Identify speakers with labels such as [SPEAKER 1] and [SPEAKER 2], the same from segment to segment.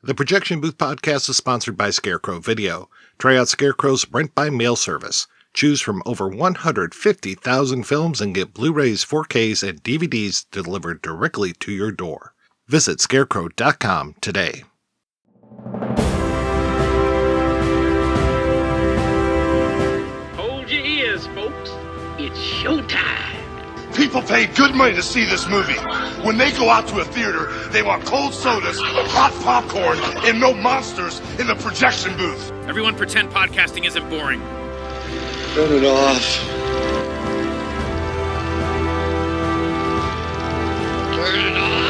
[SPEAKER 1] The Projection Booth podcast is sponsored by Scarecrow Video. Try out Scarecrow's rent by mail service. Choose from over 150,000 films and get Blu-rays, 4Ks, and DVDs delivered directly to your door. Visit scarecrow.com today.
[SPEAKER 2] Hold your ears, folks. It's showtime.
[SPEAKER 3] People pay good money to see this movie. When they go out to a theater, they want cold sodas, hot popcorn, and no monsters in the projection booth.
[SPEAKER 4] Everyone pretend podcasting isn't boring.
[SPEAKER 3] Turn it off. Turn it off.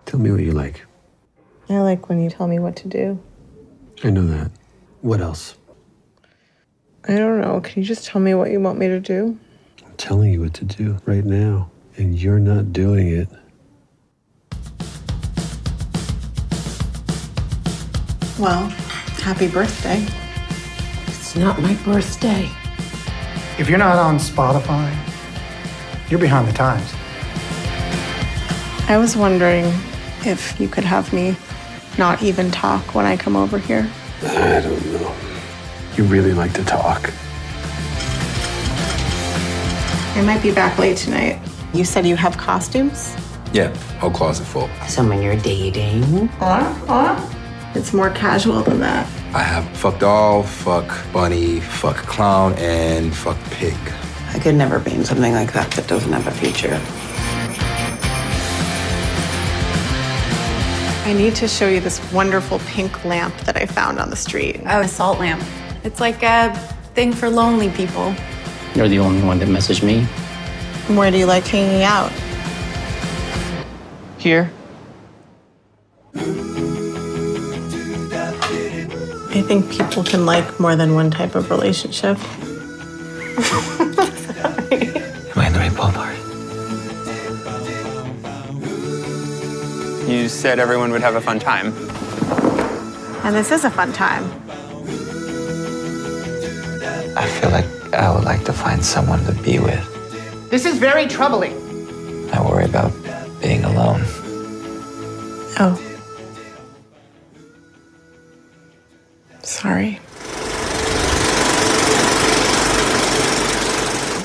[SPEAKER 5] Tell me what you like.
[SPEAKER 6] I like when you tell me what to do.
[SPEAKER 5] I know that. What else?
[SPEAKER 6] I don't know. Can you just tell me what you want me to do?
[SPEAKER 5] I'm telling you what to do right now, and you're not doing it.
[SPEAKER 6] Well, happy birthday.
[SPEAKER 7] It's not my birthday.
[SPEAKER 8] If you're not on Spotify, you're behind the times.
[SPEAKER 6] I was wondering if you could have me not even talk when I come over here.
[SPEAKER 5] I don't know. You really like to talk.
[SPEAKER 6] I might be back late tonight. You said you have costumes?
[SPEAKER 9] Yeah, whole closet full.
[SPEAKER 7] Someone you're dating?
[SPEAKER 6] It's more casual than that.
[SPEAKER 9] I have fuck doll, fuck bunny, fuck clown, and fuck pig.
[SPEAKER 7] I could never be in something like that doesn't have a future.
[SPEAKER 6] I need to show you this wonderful pink lamp that I found on the street.
[SPEAKER 10] Oh, a salt lamp. It's like a thing for lonely people.
[SPEAKER 11] You're the only one that messaged me.
[SPEAKER 6] Where do you like hanging out?
[SPEAKER 11] Here.
[SPEAKER 6] I think people can like more than one type of relationship.
[SPEAKER 11] Am I in the right ballpark?
[SPEAKER 12] You said everyone would have a fun time.
[SPEAKER 6] And this is a fun time.
[SPEAKER 11] I feel like I would like to find someone to be with.
[SPEAKER 7] This is very troubling.
[SPEAKER 11] I worry about being alone.
[SPEAKER 6] Oh. Sorry.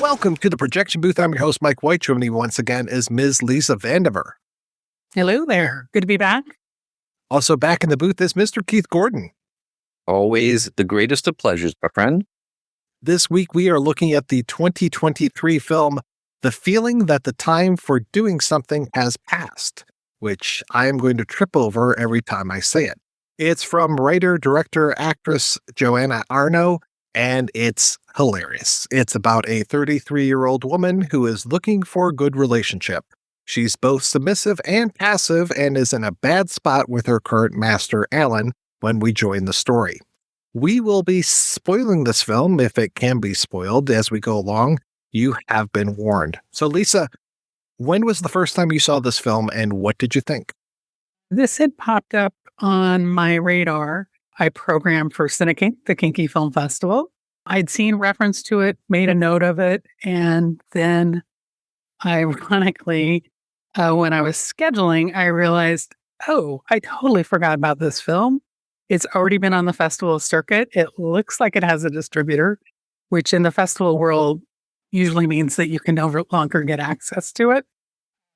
[SPEAKER 1] Welcome to the Projection Booth. I'm your host, Mike White. Joining me once again is Ms. Lisa Vandever.
[SPEAKER 13] Hello there. Good to be back.
[SPEAKER 1] Also back in the booth is Mr. Keith Gordon.
[SPEAKER 12] Always the greatest of pleasures, my friend.
[SPEAKER 1] This week we are looking at the 2023 film, The Feeling That the Time for Doing Something Has Passed, which I am going to trip over every time I say it. It's from writer, director, actress Joanna Arnow, and it's hilarious. It's about a 33-year-old woman who is looking for a good relationship. She's both submissive and passive and is in a bad spot with her current master, Alan, when we join the story. We will be spoiling this film, if it can be spoiled, as we go along. You have been warned. So, Lisa, when was the first time you saw this film, and what did you think?
[SPEAKER 13] This had popped up on my radar. I programmed for Cinekink, the Kinky Film Festival. I'd seen reference to it, made a note of it, and then, ironically, when I was scheduling, I realized, oh, I totally forgot about this film. It's already been on the festival circuit. It looks like it has a distributor, which in the festival world usually means that you can no longer get access to it.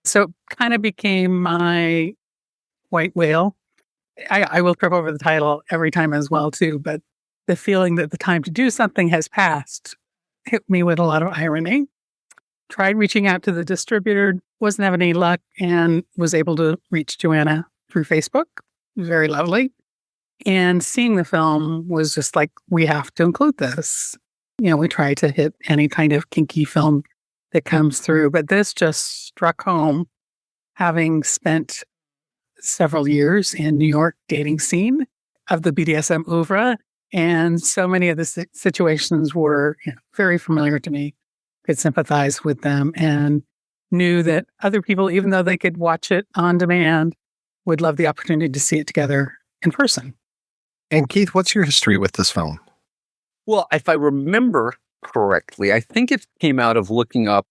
[SPEAKER 13] So it kind of became my white whale. I will trip over the title every time as well, too. But the feeling that the time to do something has passed hit me with a lot of irony. Tried reaching out to the distributor, wasn't having any luck, and was able to reach Joanna through Facebook. Very lovely. And seeing the film was just like, we have to include this. You know, we try to hit any kind of kinky film that comes through, but this just struck home, having spent several years in New York dating scene of the BDSM oeuvre. And so many of the situations were very familiar to me. Could sympathize with them and knew that other people, even though they could watch it on demand, would love the opportunity to see it together in person.
[SPEAKER 1] And Keith, what's your history with this film?
[SPEAKER 12] Well, if I remember correctly, I think it came out of looking up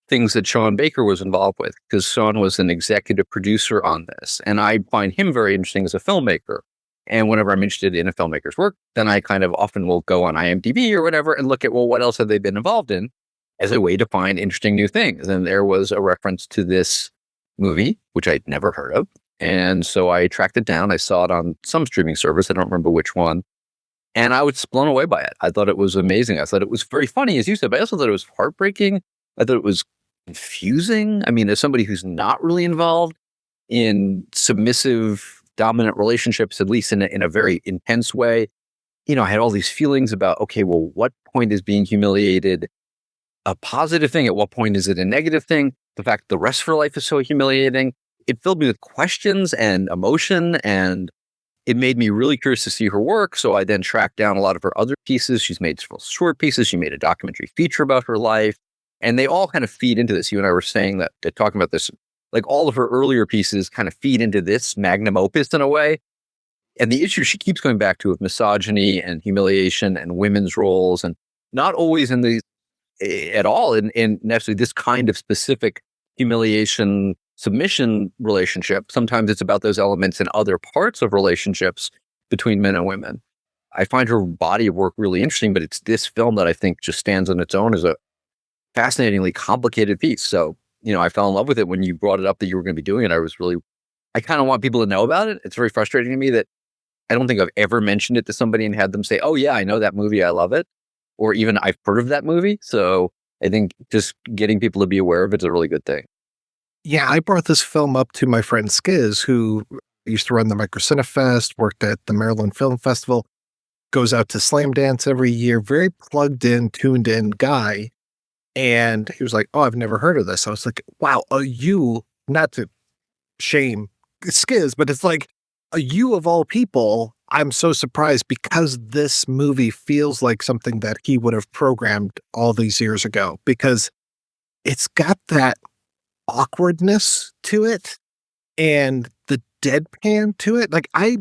[SPEAKER 12] things that Sean Baker was involved with, because Sean was an executive producer on this. And I find him very interesting as a filmmaker. And whenever I'm interested in a filmmaker's work, then I kind of often will go on IMDb or whatever and look at, well, what else have they been involved in as a way to find interesting new things. And there was a reference to this movie, which I'd never heard of. And so I tracked it down. I saw it on some streaming service. I don't remember which one. And I was blown away by it. I thought it was amazing. I thought it was very funny, as you said, but I also thought it was heartbreaking. I thought it was confusing. I mean, as somebody who's not really involved in submissive, dominant relationships, at least in a very intense way, I had all these feelings about, okay, well, what point is being humiliated a positive thing? At what point is it a negative thing? The fact the rest of her life is so humiliating, it filled me with questions and emotion, and it made me really curious to see her work. So I then tracked down a lot of her other pieces. She's made several short pieces. She made a documentary feature about her life. And they all kind of feed into this. You and I were saying that, talking about this, like all of her earlier pieces kind of feed into this magnum opus in a way. And the issue she keeps going back to of misogyny and humiliation and women's roles, and not always in the at all in necessarily this kind of specific humiliation submission relationship. Sometimes it's about those elements in other parts of relationships between men and women. I find her body of work really interesting, but it's this film that I think just stands on its own as a fascinatingly complicated piece. So, I fell in love with it when you brought it up that you were going to be doing it. I kind of want people to know about it. It's very frustrating to me that I don't think I've ever mentioned it to somebody and had them say, oh yeah, I know that movie. I love it. Or even I've heard of that movie. So I think just getting people to be aware of it is a really good thing.
[SPEAKER 1] Yeah, I brought this film up to my friend Skiz, who used to run the Microcinefest, worked at the Maryland Film Festival, goes out to Slam Dance every year, very plugged in, tuned in guy. And he was like, oh, I've never heard of this. I was like, wow, not to shame Skiz, but it's like, you of all people, I'm so surprised because this movie feels like something that he would have programmed all these years ago, because it's got that awkwardness to it and the deadpan to it. Like, I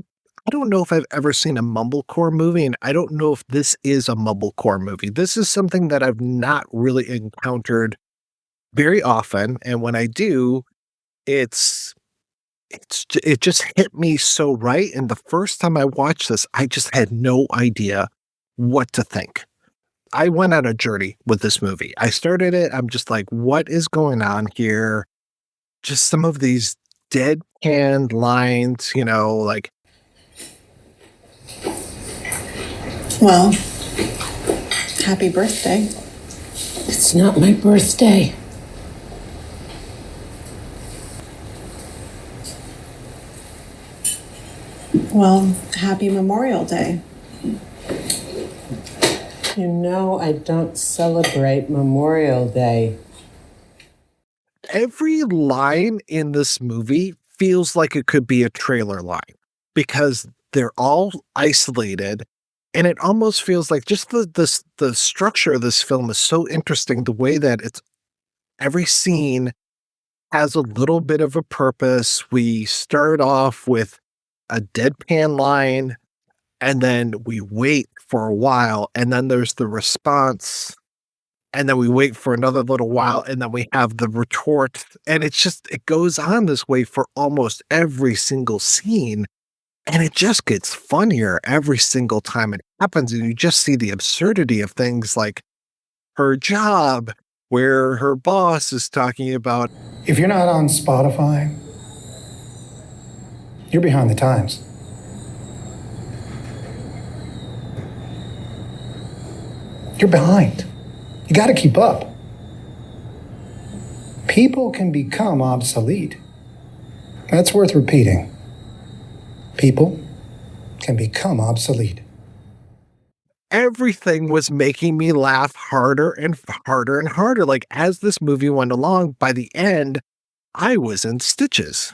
[SPEAKER 1] don't know if I've ever seen a mumblecore movie, and I don't know if this is a mumblecore movie. This is something that I've not really encountered very often, and when I do, it just hit me so right. And the first time I watched this, I just had no idea what to think. I went on a journey with this movie. I started it. I'm just like, what is going on here? Just some of these deadpan lines, like.
[SPEAKER 6] Well, happy birthday.
[SPEAKER 11] It's not my birthday.
[SPEAKER 6] Well, happy Memorial Day.
[SPEAKER 11] You know, I don't celebrate Memorial Day.
[SPEAKER 1] Every line in this movie feels like it could be a trailer line, because they're all isolated, and it almost feels like just the structure of this film is so interesting. The way that every scene has a little bit of a purpose. We start off with a deadpan line, and then we wait for a while, and then there's the response, and then we wait for another little while, and then we have the retort, and it goes on this way for almost every single scene, and it just gets funnier every single time it happens, and you just see the absurdity of things like her job, where her boss is talking about,
[SPEAKER 8] if you're not on Spotify, you're behind the times. You're behind. You got to keep up. People can become obsolete. That's worth repeating. People can become obsolete.
[SPEAKER 1] Everything was making me laugh harder and harder and harder. Like, as this movie went along, by the end, I was in stitches.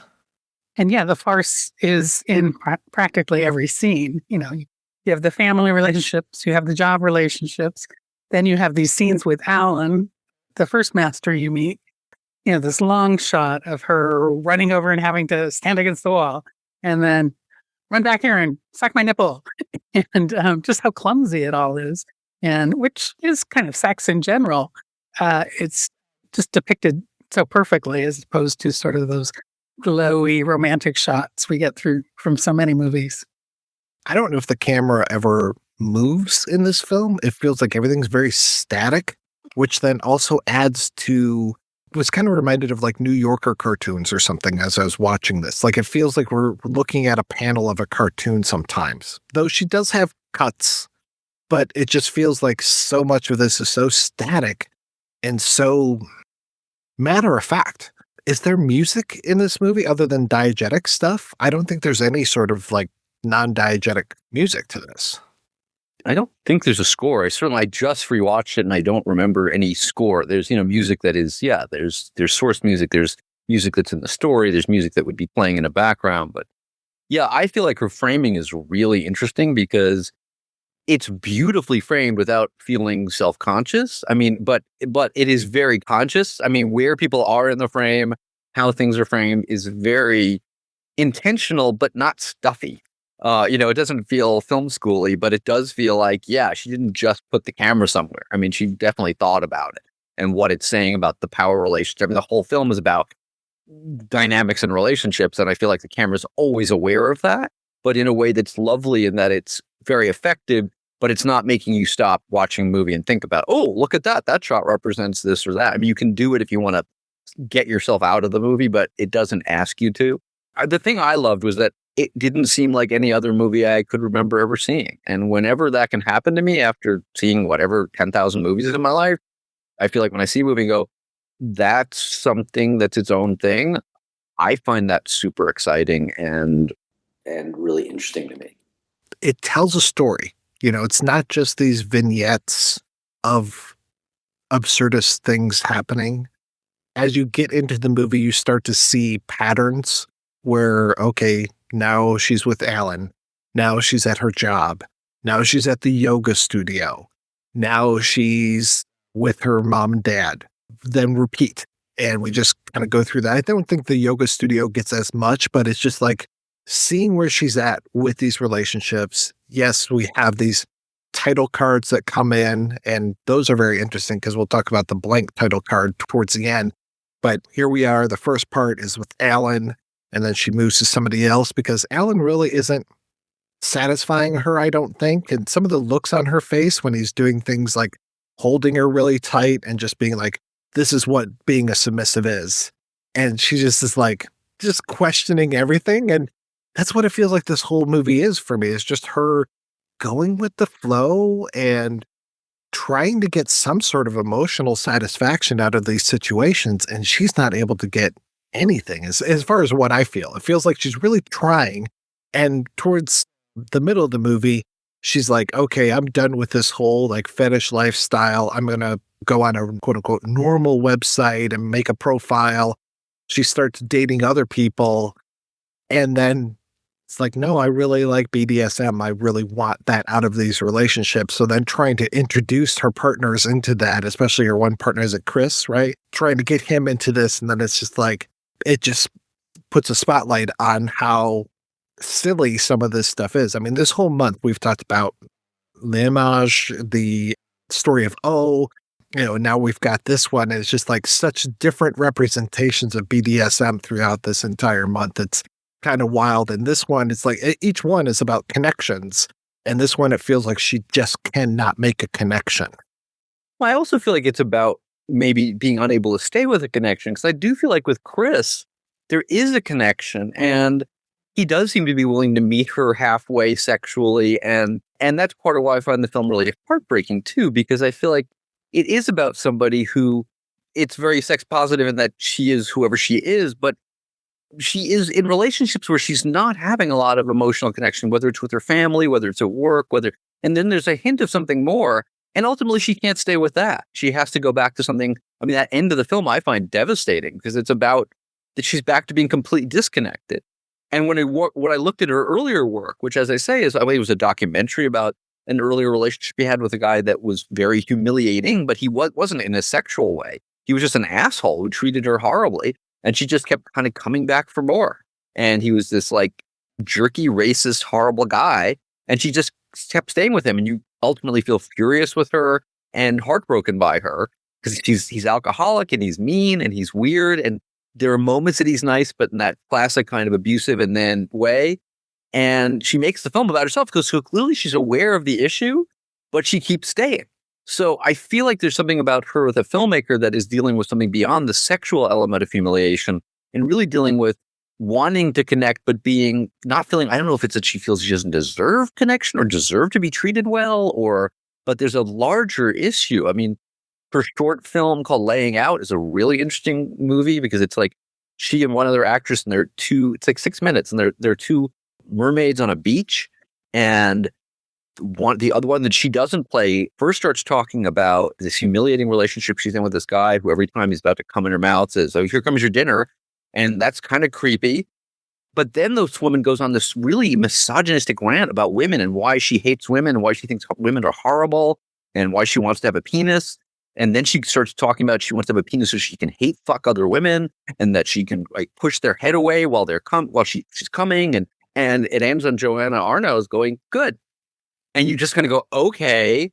[SPEAKER 13] And yeah, the farce is in practically every scene. You have the family relationships, you have the job relationships, then you have these scenes with Alan, the first master you meet. This long shot of her running over and having to stand against the wall, and then run back here and suck my nipple. And just how clumsy it all is. And which is kind of sex in general. It's just depicted so perfectly as opposed to sort of those glowy romantic shots we get through from so many movies.
[SPEAKER 1] I don't know if the camera ever moves in this film. It feels like everything's very static, which then also adds to, was kind of reminded of like New Yorker cartoons or something as I was watching this. Like it feels like we're looking at a panel of a cartoon sometimes, though she does have cuts, but it just feels like so much of this is so static and so matter of fact. Is there music in this movie other than diegetic stuff? I don't think there's any sort of like non-diegetic music to this.
[SPEAKER 12] I don't think there's a score. I just rewatched it and I don't remember any score. There's, music that is, there's source music. There's music that's in the story. There's music that would be playing in the background. But yeah, I feel like her framing is really interesting because it's beautifully framed without feeling self-conscious. I mean, but it is very conscious. I mean, where people are in the frame, how things are framed is very intentional, but not stuffy. It doesn't feel film schooly, but it does feel like, she didn't just put the camera somewhere. I mean, she definitely thought about it and what it's saying about the power relationship. I mean, the whole film is about dynamics and relationships. And I feel like the camera's always aware of that, but in a way that's lovely in that it's very effective, but it's not making you stop watching a movie and think about, oh, look at that. That shot represents this or that. I mean, you can do it if you want to get yourself out of the movie, but it doesn't ask you to. The thing I loved was that it didn't seem like any other movie I could remember ever seeing. And whenever that can happen to me after seeing 10,000 movies in my life, I feel like when I see a movie and go, that's something that's its own thing, I find that super exciting and really interesting to me.
[SPEAKER 1] It tells a story. It's not just these vignettes of absurdist things happening. As you get into the movie, you start to see patterns where, okay, now she's with Alan. Now she's at her job. Now she's at the yoga studio. Now she's with her mom and dad. Then repeat. And we just kind of go through that. I don't think the yoga studio gets as much, but it's just like seeing where she's at with these relationships. Yes, we have these title cards that come in, and those are very interesting because we'll talk about the blank title card towards the end. But here we are. The first part is with Alan, and then she moves to somebody else because Alan really isn't satisfying her, I don't think. And some of the looks on her face when he's doing things like holding her really tight and just being like, this is what being a submissive is. And she just is like, just questioning everything. And that's what it feels like this whole movie is for me. It's just her going with the flow and trying to get some sort of emotional satisfaction out of these situations. And she's not able to get anything as far as what I feel. It feels like she's really trying. And towards the middle of the movie, she's like, okay, I'm done with this whole like fetish lifestyle. I'm going to go on a quote unquote normal website and make a profile. She starts dating other people. And then it's like, no, I really like BDSM. I really want that out of these relationships. So then trying to introduce her partners into that, especially her one partner, is it Chris, right? Trying to get him into this. And then it's just like, it just puts a spotlight on how silly some of this stuff is. I mean, this whole month we've talked about L'Image, the story of O, now we've got this one. It's just like such different representations of BDSM throughout this entire month. It's kind of wild. And this one, it's like each one is about connections. And this one, it feels like she just cannot make a connection.
[SPEAKER 12] Well, I also feel like it's about maybe being unable to stay with a connection. Because I do feel like with Chris, there is a connection. And he does seem to be willing to meet her halfway sexually. And that's part of why I find the film really heartbreaking, too, because I feel like it is about somebody who it's very sex positive in that she is whoever she is, but she is in relationships where she's not having a lot of emotional connection, whether it's with her family, whether it's at work, and then there's a hint of something more. And ultimately she can't stay with that. She has to go back to something. I mean, that end of the film I find devastating because it's about that she's back to being completely disconnected. And when I looked at her earlier work, which as I say it was a documentary about an earlier relationship he had with a guy that was very humiliating, but he wasn't in a sexual way. He was just an asshole who treated her horribly. And she just kept kind of coming back for more. And he was this like jerky, racist, horrible guy. And she just kept staying with him. And you ultimately feel furious with her and heartbroken by her because he's alcoholic and he's mean and he's weird. And there are moments that he's nice, but in that classic kind of abusive and then way. And she makes the film about herself because so clearly she's aware of the issue, but she keeps staying. So I feel like there's something about her with a filmmaker that is dealing with something beyond the sexual element of humiliation and really dealing with wanting to connect, but not feeling, I don't know if it's that she feels she doesn't deserve connection or deserve to be treated well, but there's a larger issue. I mean, her short film called Laying Out is a really interesting movie because it's like she and one other actress and it's like 6 minutes and they're two mermaids on a beach, and the other one that she doesn't play first starts talking about this humiliating relationship she's in with this guy who every time he's about to come in her mouth says, "Oh, here comes your dinner." And that's kind of creepy. But then this woman goes on this really misogynistic rant about women and why she hates women and why she thinks women are horrible and why she wants to have a penis. And then she starts talking about she wants to have a penis so she can hate fuck other women and that she can like push their head away while she's coming. And it ends on Joanna Arnow going, good. And you just kind of go, okay,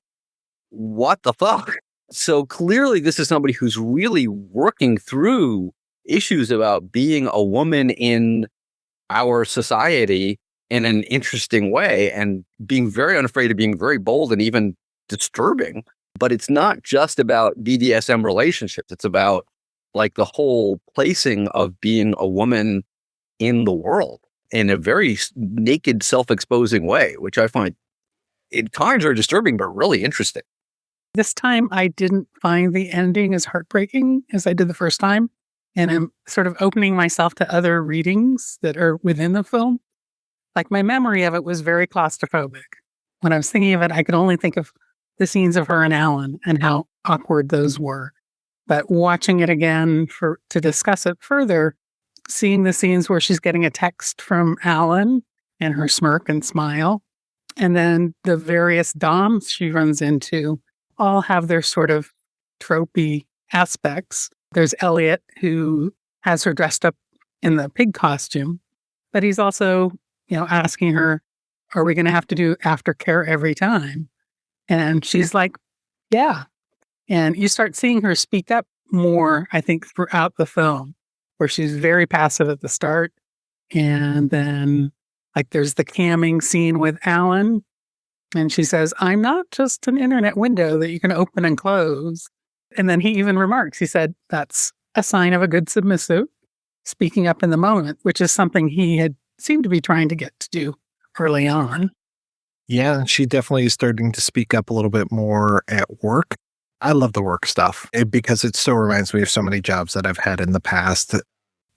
[SPEAKER 12] what the fuck? So clearly this is somebody who's really working through issues about being a woman in our society in an interesting way and being very unafraid of being very bold and even disturbing. But it's not just about BDSM relationships. It's about like the whole placing of being a woman in the world in a very naked, self-exposing way, which I find at times are disturbing, but really interesting.
[SPEAKER 13] This time I didn't find the ending as heartbreaking as I did the first time. And I'm sort of opening myself to other readings that are within the film. Like my memory of it was very claustrophobic. When I was thinking of it, I could only think of the scenes of her and Alan and how awkward those were. But watching it again to discuss it further, seeing the scenes where she's getting a text from Alan and her smirk and smile, and then the various doms she runs into all have their sort of tropey aspects. There's Elliot, who has her dressed up in the pig costume, but he's also, asking her, are we going to have to do aftercare every time? And she's like, yeah. And you start seeing her speak up more, I think, throughout the film, where she's very passive at the start. And then, like, there's the camming scene with Alan. And she says, I'm not just an internet window that you can open and close. And then he even remarks, he said, that's a sign of a good submissive, speaking up in the moment, which is something he had seemed to be trying to get to do early on.
[SPEAKER 1] Yeah, she definitely is starting to speak up a little bit more at work. I love the work stuff because it so reminds me of so many jobs that I've had in the past.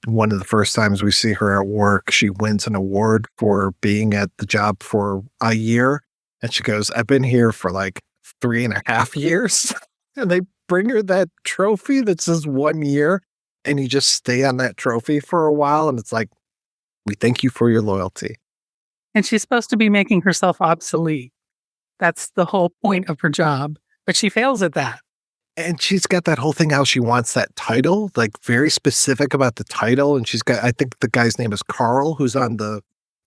[SPEAKER 1] One of the first times we see her at work, she wins an award for being at the job for a year. And she goes, I've been here for like 3.5 years. And they bring her that trophy that says 1 year. And you just stay on that trophy for a while. And it's like, we thank you for your loyalty.
[SPEAKER 13] And she's supposed to be making herself obsolete. That's the whole point of her job. But she fails at that.
[SPEAKER 1] And she's got that whole thing how she wants that title, like very specific about the title. And she's got, I think the guy's name is Carl, who's on the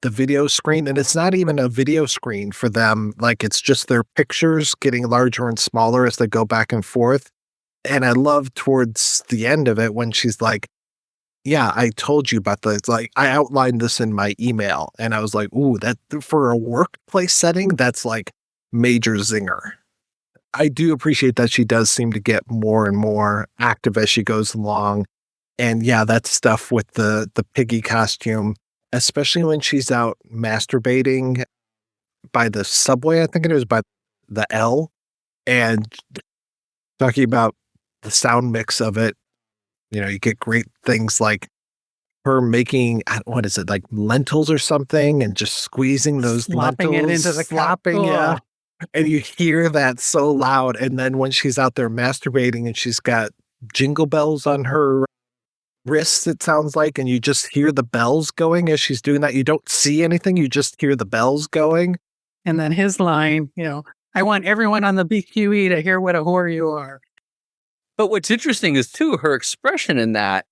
[SPEAKER 1] video screen. And it's not even a video screen for them. Like it's just their pictures getting larger and smaller as they go back and forth. And I love towards the end of it when she's like, yeah, I told you about this. Like I outlined this in my email. And I was like, ooh, that for a workplace setting, that's like major zinger. I do appreciate that she does seem to get more and more active as she goes along. And yeah, that stuff with the piggy costume, especially when she's out masturbating by the subway, I think it was by the L, and talking about the sound mix of it. You get great things like her making, what is it, like lentils or something, and just squeezing those
[SPEAKER 13] Slopping
[SPEAKER 1] lentils.
[SPEAKER 13] it into the
[SPEAKER 1] slopping,
[SPEAKER 13] cup.
[SPEAKER 1] yeah. And you hear that so loud. And then when she's out there masturbating and she's got jingle bells on her wrists, it sounds like, and you just hear the bells going as she's doing that. You don't see anything. You just hear the bells going.
[SPEAKER 13] And then his line, I want everyone on the BQE to hear what a whore you are.
[SPEAKER 12] But what's interesting is, too, her expression in that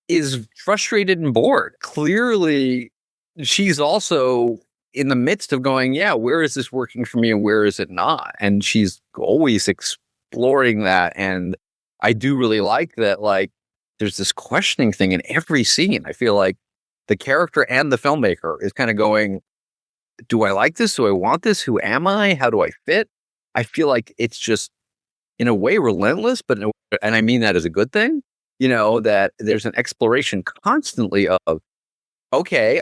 [SPEAKER 12] is frustrated and bored. Clearly, she's also in the midst of going, yeah, where is this working for me and where is it not? And she's always exploring that. And I do really like that, like, there's this questioning thing in every scene. I feel like the character and the filmmaker is kind of going, do I like this? Do I want this? Who am I? How do I fit? I feel like it's just, in a way, relentless, but and I mean that as a good thing, that there's an exploration constantly of, okay,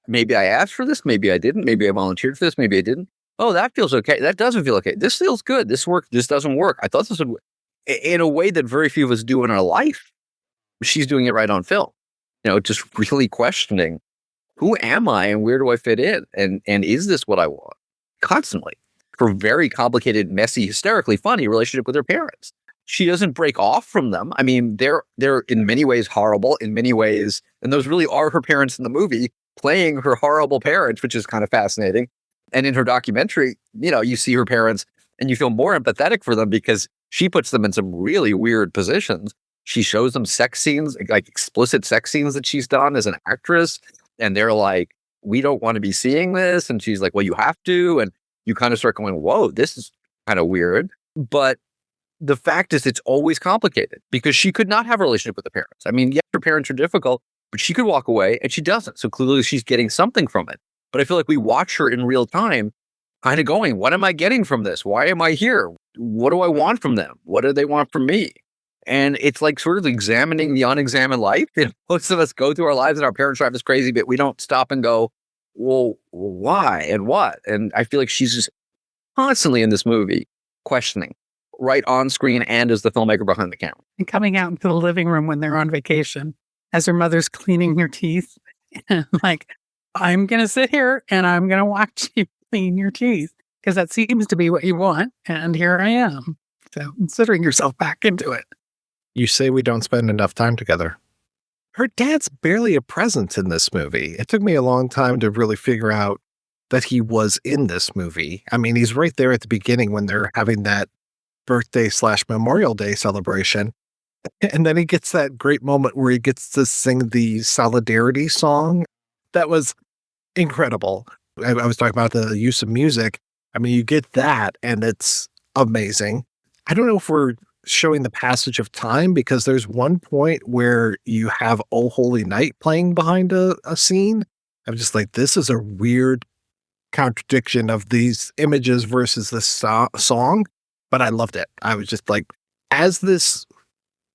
[SPEAKER 12] maybe I asked for this, maybe I didn't, maybe I volunteered for this, maybe I didn't. Oh, that feels okay. That doesn't feel okay. This feels good. This doesn't work. I thought this would, in a way that very few of us do in our life. She's doing it right on film. Just really questioning, who am I and where do I fit in? And is this what I want? Constantly. For very complicated, messy, hysterically funny relationship with her parents. She doesn't break off from them. I mean, they're in many ways horrible, in many ways, and those really are her parents in the movie, playing her horrible parents, which is kind of fascinating. And in her documentary, you see her parents and you feel more empathetic for them because she puts them in some really weird positions. She shows them sex scenes, like explicit sex scenes that she's done as an actress. And they're like, we don't want to be seeing this. And she's like, well, you have to. And you kind of start going, whoa, this is kind of weird. But the fact is, it's always complicated because she could not have a relationship with the parents. I mean, yes, her parents are difficult, but she could walk away and she doesn't. So clearly she's getting something from it. But I feel like we watch her in real time kind of going, what am I getting from this? Why am I here? What do I want from them? What do they want from me? And it's like sort of examining the unexamined life. Most of us go through our lives and our parents drive us crazy, but we don't stop and go, well, why and what? And I feel like she's just constantly in this movie questioning, right on screen and as the filmmaker behind the camera.
[SPEAKER 13] And coming out into the living room when they're on vacation, as her mother's cleaning her teeth. And like, I'm going to sit here and I'm going to watch you clean your teeth because that seems to be what you want. And here I am. So considering yourself back into it.
[SPEAKER 1] You say we don't spend enough time together. Her dad's barely a presence in this movie. It took me a long time to really figure out that he was in this movie. I mean, he's right there at the beginning when they're having that birthday/Memorial Day celebration. And then he gets that great moment where he gets to sing the Solidarity song. That was incredible. I was talking about the use of music. I mean, you get that and it's amazing. I don't know if we're showing the passage of time because there's one point where you have Oh Holy Night playing behind a scene. I'm just like, this is a weird contradiction of these images versus the song, but I loved it. I was just like, as this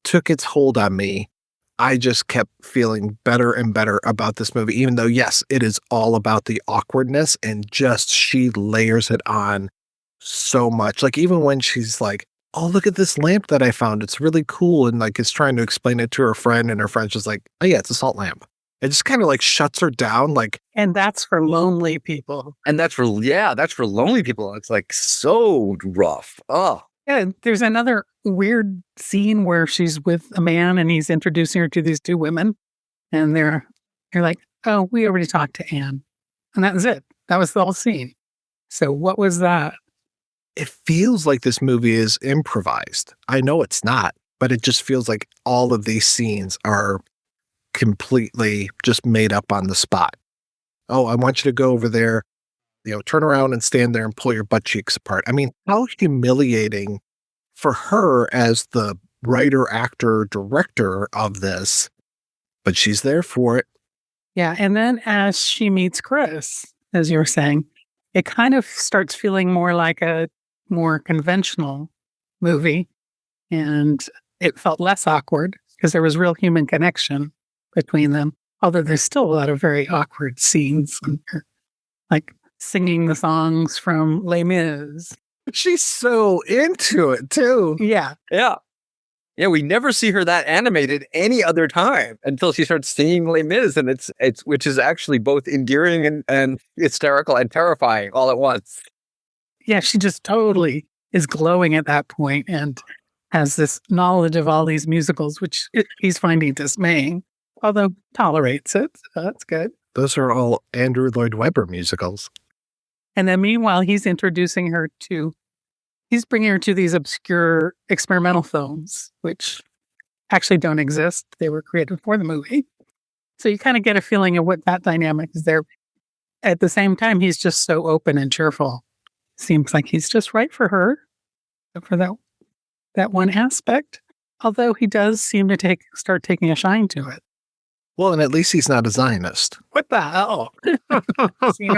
[SPEAKER 1] took its hold on me, I just kept feeling better and better about this movie, even though, yes, it is all about the awkwardness and just she layers it on so much. Like, even when she's like, oh, look at this lamp that I found. It's really cool. And like, is trying to explain it to her friend and her friend's just like, oh yeah, it's a salt lamp. It just kind of like shuts her down. Like,
[SPEAKER 13] and that's for lonely people.
[SPEAKER 12] And that's for lonely people. It's like so rough. Oh,
[SPEAKER 13] yeah. There's another weird scene where she's with a man and he's introducing her to these two women. And they're like, oh, we already talked to Anne. And that was it. That was the whole scene. So what was that?
[SPEAKER 1] It feels like this movie is improvised. I know it's not, but it just feels like all of these scenes are completely just made up on the spot. Oh, I want you to go over there, turn around and stand there and pull your butt cheeks apart. I mean, how humiliating for her as the writer, actor, director of this, but she's there for it.
[SPEAKER 13] Yeah. And then as she meets Chris, as you were saying, it kind of starts feeling more like a more conventional movie. And it felt less awkward because there was real human connection between them. Although there's still a lot of very awkward scenes, like singing the songs from Les Mis.
[SPEAKER 1] She's so into it too.
[SPEAKER 13] Yeah.
[SPEAKER 12] Yeah. Yeah, we never see her that animated any other time until she starts singing Les Mis, and it's which is actually both endearing and hysterical and terrifying all at once.
[SPEAKER 13] Yeah, she just totally is glowing at that point and has this knowledge of all these musicals, which he's finding dismaying, although tolerates it. So that's good.
[SPEAKER 1] Those are all Andrew Lloyd Webber musicals.
[SPEAKER 13] And then meanwhile, he's bringing her to these obscure experimental films, which actually don't exist. They were created for the movie. So you kind of get a feeling of what that dynamic is there. at the same time, he's just so open and cheerful. Seems like he's just right for her, for that one aspect. Although he does seem to start taking a shine to it.
[SPEAKER 1] Well, and at least he's not a Zionist.
[SPEAKER 13] What the hell?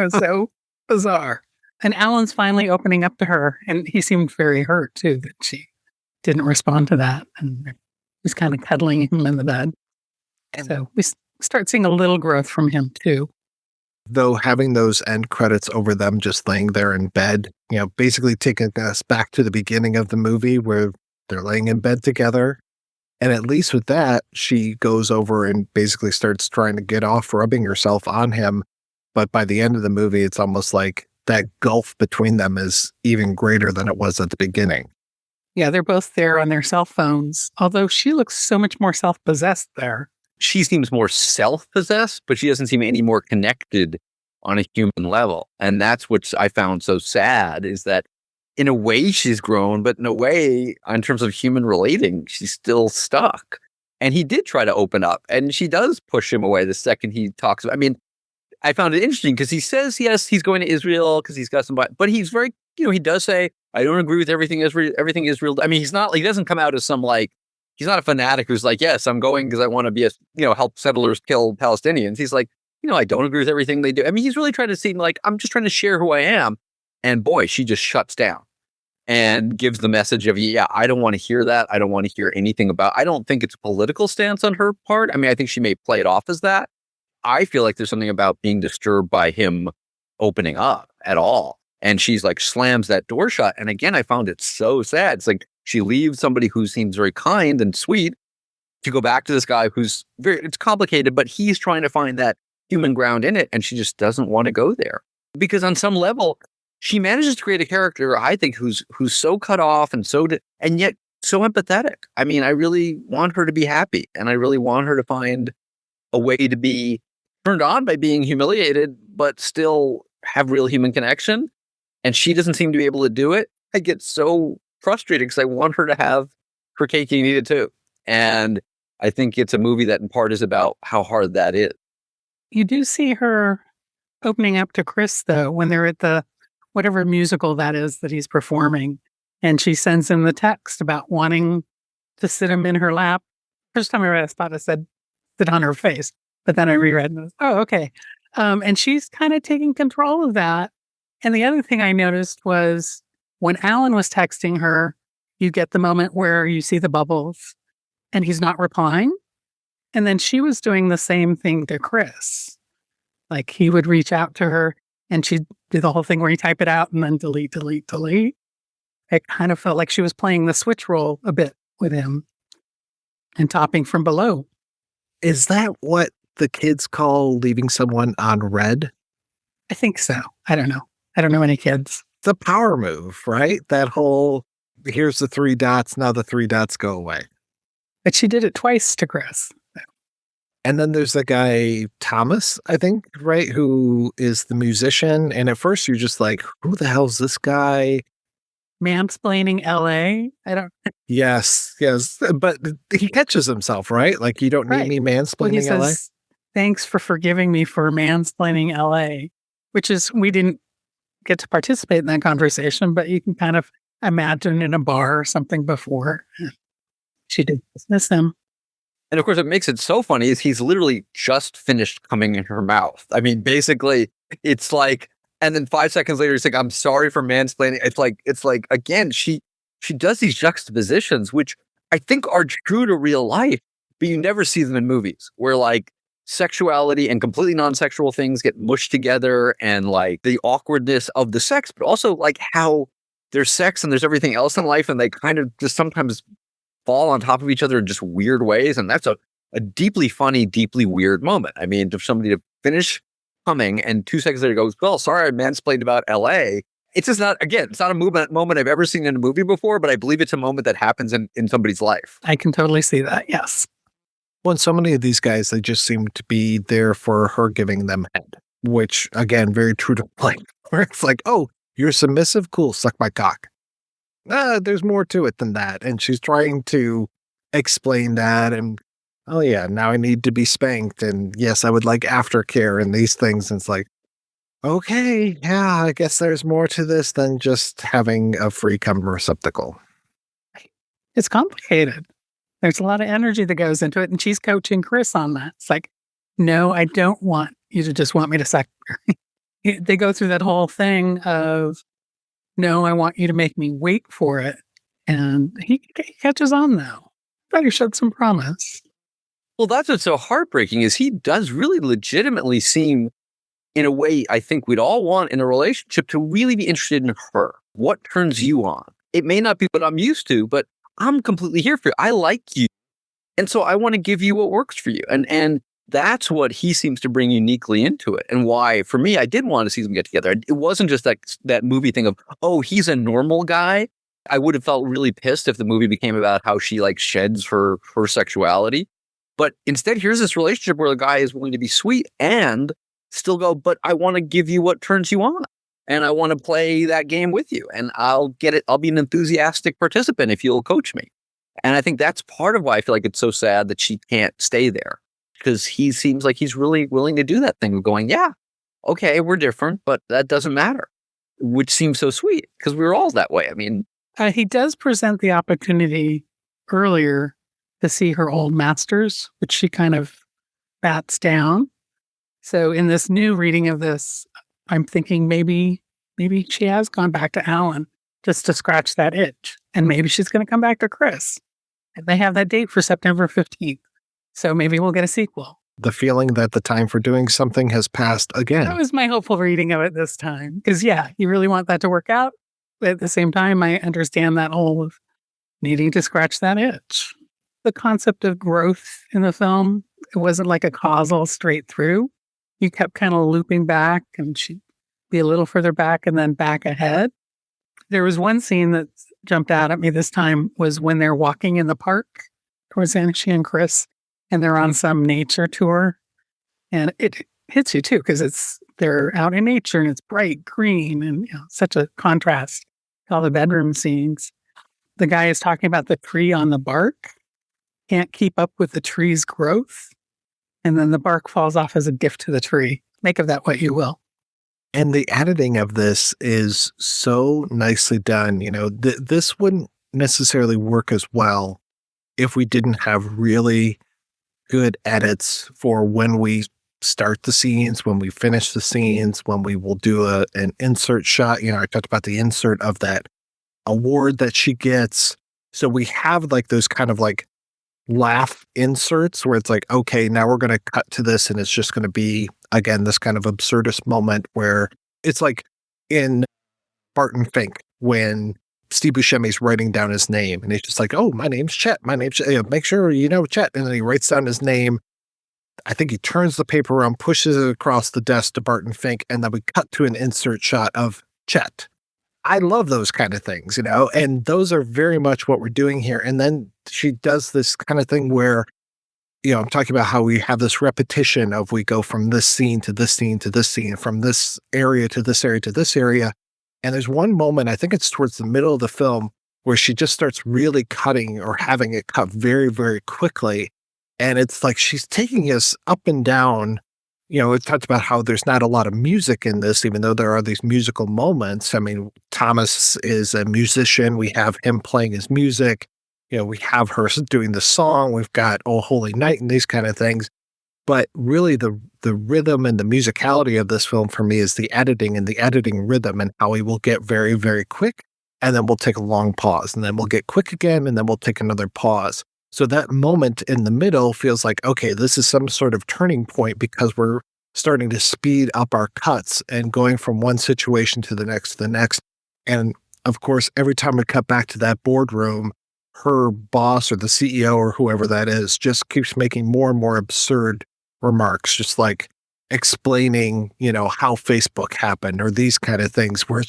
[SPEAKER 13] So bizarre. And Alan's finally opening up to her, and he seemed very hurt too that she didn't respond to that, and was kind of cuddling him in the bed. And so we start seeing a little growth from him too.
[SPEAKER 1] Though having those end credits over them just laying there in bed, basically taking us back to the beginning of the movie where they're laying in bed together. And at least with that, she goes over and basically starts trying to get off rubbing herself on him. But by the end of the movie, it's almost like that gulf between them is even greater than it was at the beginning.
[SPEAKER 13] Yeah, they're both there on their cell phones, although she looks so much more self-possessed there.
[SPEAKER 12] She seems more self-possessed, but she doesn't seem any more connected on a human level. And that's what I found so sad, is that in a way she's grown, but in a way, in terms of human relating, she's still stuck. And he did try to open up, and she does push him away the second he talks. I mean, I found it interesting because he says, yes, he's going to Israel because he's got some, but he's very, he does say, I don't agree with everything Israel. I mean, he doesn't come out as some he's not a fanatic who's like, yes, I'm going because I want to be help settlers kill Palestinians. He's like, I don't agree with everything they do. I mean, he's really trying to seem like, I'm just trying to share who I am. And boy, she just shuts down and gives the message of, yeah, I don't want to hear that. I don't want to hear anything about, I don't think it's a political stance on her part. I mean, I think she may play it off as that. I feel like there's something about being disturbed by him opening up at all. And she's like, slams that door shut. And again, I found it so sad. It's like she leaves somebody who seems very kind and sweet to go back to this guy who's it's complicated, but he's trying to find that human ground in it. And she just doesn't want to go there because on some level, she manages to create a character, I think, who's so cut off and and yet so empathetic. I mean, I really want her to be happy, and I really want her to find a way to be turned on by being humiliated, but still have real human connection. And she doesn't seem to be able to do it. I get so frustrated because I want her to have her cake and eat it too. And I think it's a movie that in part is about how hard that is.
[SPEAKER 13] You do see her opening up to Chris, though, when they're at the whatever musical that is that he's performing. And she sends him the text about wanting to sit him in her lap. First time I read it, I thought it said sit on her face. But then I reread and I was, oh, okay. And she's kind of taking control of that. And the other thing I noticed was when Alan was texting her, you get the moment where you see the bubbles and he's not replying. And then she was doing the same thing to Chris. Like he would reach out to her and she'd do the whole thing where you type it out and then delete. It kind of felt like she was playing the switch role a bit with him and topping from below.
[SPEAKER 1] Is that what the kids call leaving someone on red?
[SPEAKER 13] I think so. I don't know. I don't know any kids.
[SPEAKER 1] The power move, right? That whole, here's the 3 dots, now the 3 dots go away.
[SPEAKER 13] But she did it twice to Chris.
[SPEAKER 1] And then there's the guy, Thomas, I think, right? Who is the musician. And at first you're just like, who the hell's this guy?
[SPEAKER 13] Mansplaining LA? I don't.
[SPEAKER 1] Yes. But he catches himself, right? Like, you don't need me mansplaining
[SPEAKER 13] LA.
[SPEAKER 1] LA.
[SPEAKER 13] Thanks for forgiving me for mansplaining LA, which is, we didn't get to participate in that conversation, but you can kind of imagine in a bar or something before. She did dismiss him.
[SPEAKER 12] And of course, what makes it so funny is he's literally just finished coming in her mouth. I mean, basically, it's like, and then 5 seconds later, he's like, I'm sorry for mansplaining. It's like, again, she does these juxtapositions, which I think are true to real life, but you never see them in movies where like sexuality and completely non-sexual things get mushed together and like the awkwardness of the sex, but also like how there's sex and there's everything else in life. And they kind of just sometimes fall on top of each other in just weird ways. And that's a deeply funny, deeply weird moment. I mean, if somebody to finish coming and 2 seconds later goes, well, sorry, I mansplained about LA. It's just not, again, it's not a moment I've ever seen in a movie before, but I believe it's a moment that happens in somebody's life.
[SPEAKER 13] I can totally see that. Yes.
[SPEAKER 1] Well, and so many of these guys, they just seem to be there for her giving them head, which again, very true to life, where it's like, oh, you're submissive? Cool. Suck my cock. There's more to it than that. And she's trying to explain that. And, oh yeah, now I need to be spanked. And yes, I would like aftercare and these things. And it's like, Okay, yeah, I guess there's more to this than just having a free cum receptacle.
[SPEAKER 13] It's complicated. There's a lot of energy that goes into it, and she's coaching Chris on that. It's like, no, I don't want you to just want me to suck. They go through that whole thing of, no, I want you to make me wait for it. And he catches on now. But he showed some promise.
[SPEAKER 12] Well, that's what's so heartbreaking is he does really legitimately seem, in a way I think we'd all want in a relationship, to really be interested in her. What turns you on? It may not be what I'm used to, but I'm completely here for you. I like you. And so I want to give you what works for you. And that's what he seems to bring uniquely into it. And why, for me, I did want to see them get together. It wasn't just that movie thing of, oh, he's a normal guy. I would have felt really pissed if the movie became about how she like sheds her sexuality. But instead, here's this relationship where the guy is willing to be sweet and still go, but I want to give you what turns you on. And I want to play that game with you. And I'll get it. I'll be an enthusiastic participant if you'll coach me. And I think that's part of why I feel like it's so sad that she can't stay there. Because he seems like he's really willing to do that thing of going, yeah, okay, we're different, but that doesn't matter. Which seems so sweet because we were all that way. I mean,
[SPEAKER 13] he does present the opportunity earlier to see her old masters, which she kind of bats down. So in this new reading of this, I'm thinking maybe she has gone back to Alan just to scratch that itch. And maybe she's going to come back to Chris. And they have that date for September 15th. So maybe we'll get a sequel.
[SPEAKER 1] The feeling that the time for doing something has passed again.
[SPEAKER 13] That was my hopeful reading of it this time. Because, yeah, you really want that to work out. But at the same time, I understand that whole of needing to scratch that itch. The concept of growth in the film, it wasn't like a causal straight through. You kept kind of looping back, and she'd be a little further back and then back ahead. There was one scene that jumped out at me this time was when they're walking in the park towards she and Chris, and they're on some nature tour. And it hits you too, because they're out in nature and it's bright green and such a contrast to all the bedroom scenes. The guy is talking about the tree on the bark, can't keep up with the tree's growth. And then the bark falls off as a gift to the tree. Make of that what you will.
[SPEAKER 1] And the editing of this is so nicely done. This wouldn't necessarily work as well if we didn't have really good edits for when we start the scenes, when we finish the scenes, when we will do an insert shot. I talked about the insert of that award that she gets. So we have like those kind of like laugh inserts where it's like, okay, now we're going to cut to this and it's just going to be, again, this kind of absurdist moment where it's like in Barton Fink when Steve Buscemi's writing down his name and he's just like, oh, my name's Chet. My name's Chet. Make sure you know Chet. And then he writes down his name. I think he turns the paper around, pushes it across the desk to Barton Fink, and then we cut to an insert shot of Chet. I love those kind of things, and those are very much what we're doing here. And then she does this kind of thing where, I'm talking about how we have this repetition of we go from this scene to this scene to this scene, from this area to this area to this area. And there's one moment, I think it's towards the middle of the film, where she just starts really cutting or having it cut very, very quickly. And it's like she's taking us up and down. It talks about how there's not a lot of music in this, even though there are these musical moments. I mean, Thomas is a musician. We have him playing his music. We have her doing the song. We've got Oh Holy Night and these kind of things. But really the rhythm and the musicality of this film for me is the editing and the editing rhythm and how we will get very, very quick. And then we'll take a long pause. And then we'll get quick again. And then we'll take another pause. So that moment in the middle feels like, okay, this is some sort of turning point because we're starting to speed up our cuts and going from one situation to the next. And of course, every time we cut back to that boardroom, her boss or the CEO or whoever that is just keeps making more and more absurd remarks, just like explaining, how Facebook happened or these kind of things where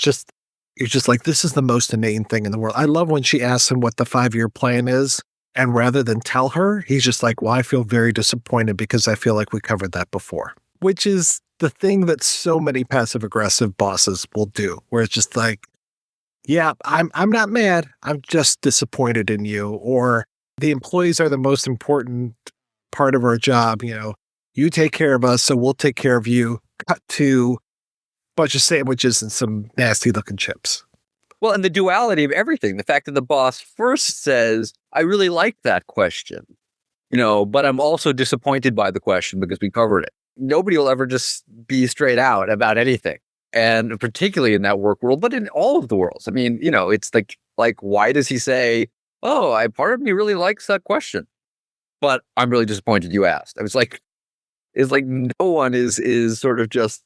[SPEAKER 1] you're just like, this is the most inane thing in the world. I love when she asks him what the 5-year plan is. And rather than tell her, he's just like, well, I feel very disappointed because I feel like we covered that before, which is the thing that so many passive aggressive bosses will do, where it's just like, yeah, I'm not mad. I'm just disappointed in you. Or the employees are the most important part of our job. You take care of us, so we'll take care of you. Cut to bunch of sandwiches and some nasty looking chips.
[SPEAKER 12] Well, and the duality of everything. The fact that the boss first says, I really like that question, but I'm also disappointed by the question because we covered it. Nobody will ever just be straight out about anything. And particularly in that work world, but in all of the worlds. I mean, it's like, why does he say, oh, part of me really likes that question, but I'm really disappointed you asked. I was like, it's like no one is sort of just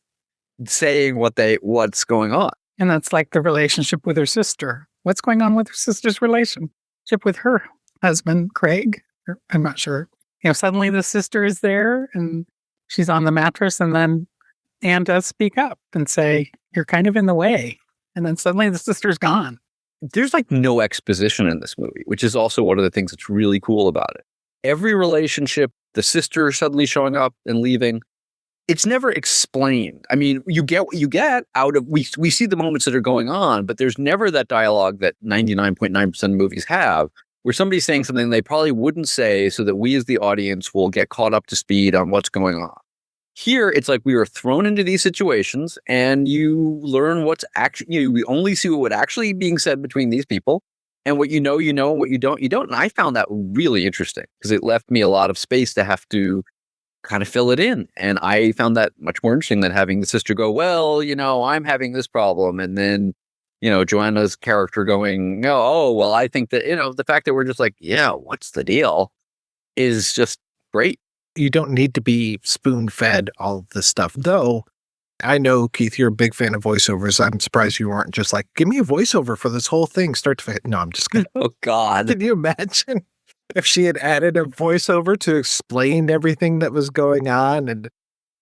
[SPEAKER 12] saying what's going on.
[SPEAKER 13] And that's like the relationship with her sister. What's going on with her sister's relationship with her husband, Craig? I'm not sure. Suddenly the sister is there and she's on the mattress, and then Anne does speak up and say, you're kind of in the way. And then suddenly the sister's gone.
[SPEAKER 12] There's like no exposition in this movie, which is also one of the things that's really cool about it. Every relationship, the sister suddenly showing up and leaving, it's never explained. I mean, you get what you get out of, we see the moments that are going on, but there's never that dialogue that 99.9% of movies have, where somebody's saying something they probably wouldn't say so that we as the audience will get caught up to speed on what's going on. Here, it's like we are thrown into these situations and you learn what's actually, we only see what actually being said between these people, and what you know, what you don't. And I found that really interesting because it left me a lot of space to have to kind of fill it in. And I found that much more interesting than having the sister go, well, I'm having this problem. And then, Joanna's character going, oh, well, I think that, the fact that we're just like, yeah, what's the deal is just great.
[SPEAKER 1] You don't need to be spoon-fed all of this stuff. Though, I know, Keith, you're a big fan of voiceovers. I'm surprised you weren't just like, give me a voiceover for this whole thing, start to finish. No, I'm just kidding.
[SPEAKER 12] Oh, God.
[SPEAKER 1] Can you imagine if she had added a voiceover to explain everything that was going on? And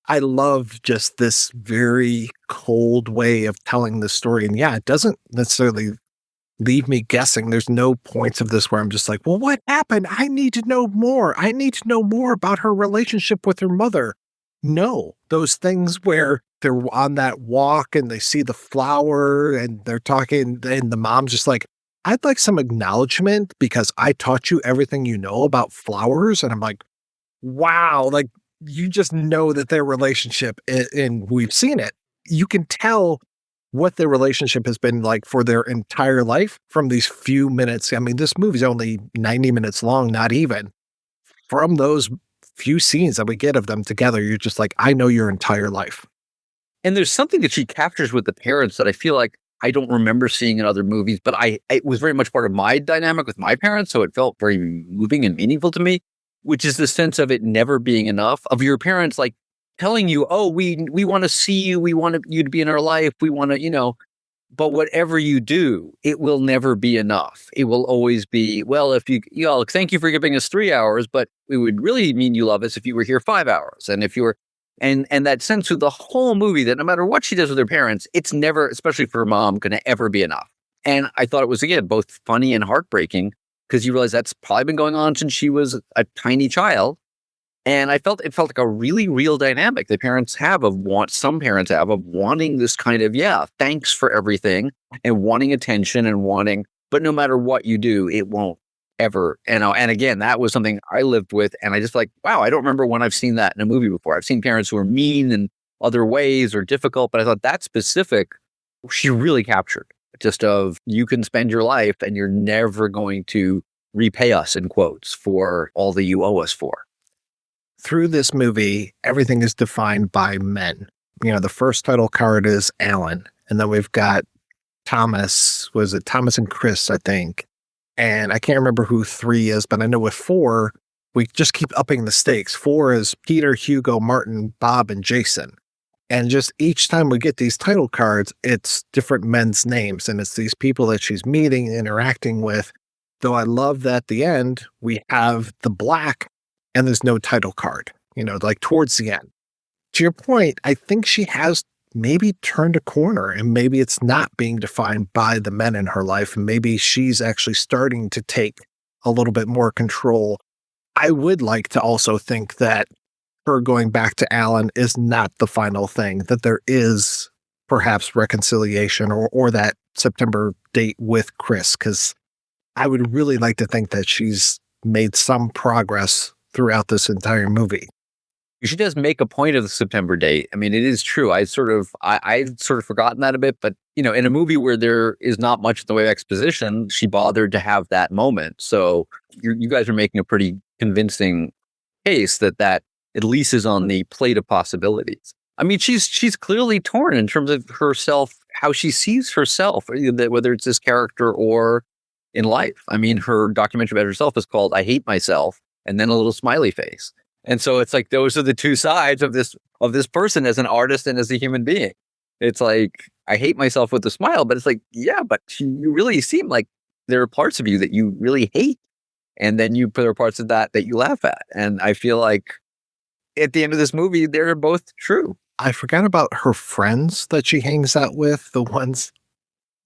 [SPEAKER 1] I love just this very cold way of telling the story. And yeah, it doesn't necessarily leave me guessing. There's no points of this where I'm just like, well, what happened? I need to know more. I need to know more about her relationship with her mother. No, those things where they're on that walk and they see the flower and they're talking and the mom's just like, I'd like some acknowledgement because I taught you everything you know about flowers. And I'm like, wow, like you just know that their relationship, and we've seen it. You can tell what their relationship has been like for their entire life from these few minutes. I mean, this movie's only 90 minutes long, not even. From those few scenes that we get of them together, you're just like, I know your entire life.
[SPEAKER 12] And there's something that she captures with the parents that I feel like I don't remember seeing in other movies, but it was very much part of my dynamic with my parents, so it felt very moving and meaningful to me, which is the sense of it never being enough, of your parents like telling you, oh, we want to see you, we want you to be in our life, we want to, but whatever you do, it will never be enough. It will always be, well, if thank you for giving us 3 hours, but it would really mean you love us if you were here 5 hours. And if you were, and that sense through the whole movie that no matter what she does with her parents, it's never, especially for her mom, going to ever be enough. And I thought it was, again, both funny and heartbreaking because you realize that's probably been going on since she was a tiny child. And it felt like a really real dynamic that some parents have of wanting this kind of, thanks for everything and wanting attention and but no matter what you do, it won't ever, and again, that was something I lived with. And I just like, wow, I don't remember when I've seen that in a movie before. I've seen parents who are mean in other ways or difficult, but I thought that specific, she really captured just of you can spend your life and you're never going to repay us, in quotes, for all that you owe us for.
[SPEAKER 1] Through this movie, everything is defined by men. The first title card is Alan, and then we've got Thomas. Was it Thomas and Chris, I think? And I can't remember who 3 is, but I know with 4, we just keep upping the stakes. 4 is Peter, Hugo, Martin, Bob, and Jason. And just each time we get these title cards, it's different men's names, and it's these people that she's meeting, interacting with. Though I love that at the end, we have the black and there's no title card, like towards the end. To your point, I think she has maybe turned a corner and maybe it's not being defined by the men in her life. And maybe she's actually starting to take a little bit more control. I would like to also think that her going back to Alan is not the final thing, that there is perhaps reconciliation or that September date with Chris, because I would really like to think that she's made some progress throughout this entire movie.
[SPEAKER 12] she does make a point of the September date. I mean, it is true. I'd sort of forgotten that a bit, but in a movie where there is not much in the way of exposition, she bothered to have that moment. So you guys are making a pretty convincing case that at least is on the plate of possibilities. I mean, she's clearly torn in terms of herself, how she sees herself, whether it's this character or in life. I mean, her documentary about herself is called "I Hate Myself," and then a little smiley face. And so it's like those are the two sides of this person as an artist and as a human being. It's like, I hate myself with a smile, but it's like, yeah, but you really seem like there are parts of you that you really hate. And then there are parts of that you laugh at. And I feel like at the end of this movie, they're both true.
[SPEAKER 1] I forgot about her friends that she hangs out with, the ones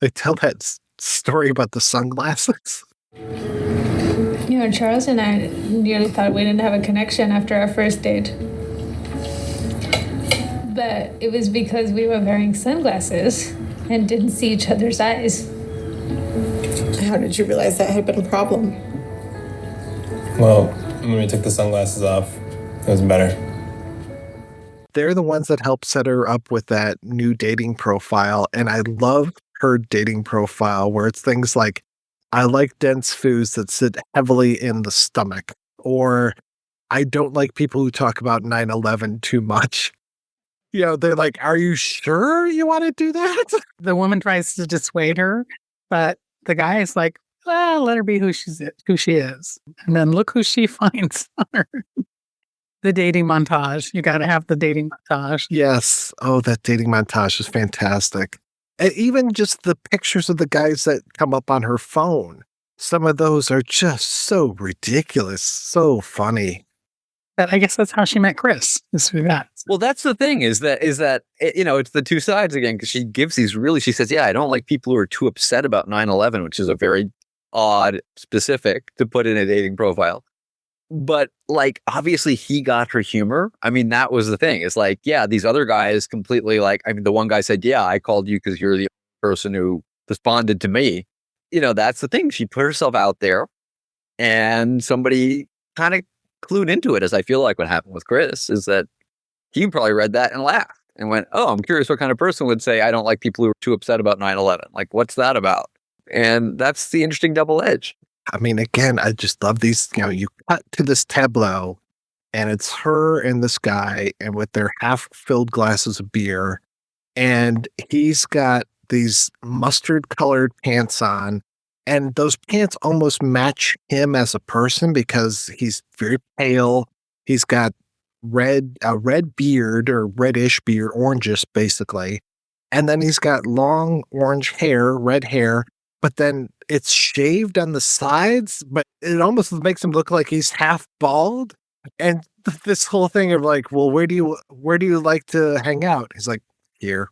[SPEAKER 1] they tell that story about the sunglasses.
[SPEAKER 14] Charles and I nearly thought we didn't have a connection after our first date. But it was because we were wearing sunglasses and didn't see each other's eyes.
[SPEAKER 6] How did you realize that had been a problem?
[SPEAKER 15] Well, when we took the sunglasses off, it was better.
[SPEAKER 1] They're the ones that help set her up with that new dating profile. And I love her dating profile where it's things like, I like dense foods that sit heavily in the stomach, or I don't like people who talk about 9/11 too much. They're like, are you sure you want to do that?
[SPEAKER 13] The woman tries to dissuade her, but the guy is like, well, let her be who she is. And then look who she finds on her. The dating montage. You got to have the dating montage.
[SPEAKER 1] Yes. Oh, that dating montage is fantastic. And even just the pictures of the guys that come up on her phone. Some of those are just so ridiculous, so funny.
[SPEAKER 13] But I guess that's how she met Chris, is through that.
[SPEAKER 12] Well, that's the thing is that it's the two sides again, because she gives she says, yeah, I don't like people who are too upset about 9/11, which is a very odd specific to put in a dating profile. But like, obviously he got her humor. I mean, that was the thing. It's like, yeah, these other guys completely the one guy said, yeah, I called you because you're the person who responded to me. That's the thing. She put herself out there and somebody kind of clued into it, as I feel like what happened with Chris is that he probably read that and laughed and went, oh, I'm curious what kind of person would say, I don't like people who are too upset about 9/11. Like, what's that about? And that's the interesting double edge.
[SPEAKER 1] I mean, again, I just love these, you cut to this tableau and it's her and this guy and with their half-filled glasses of beer. And he's got these mustard-colored pants on. And those pants almost match him as a person because he's very pale. He's got a red beard or reddish beard, orangish basically. And then he's got long orange hair, red hair. But then it's shaved on the sides, but it almost makes him look like he's half bald. And this whole thing of like, well, where do you like to hang out? He's like, here.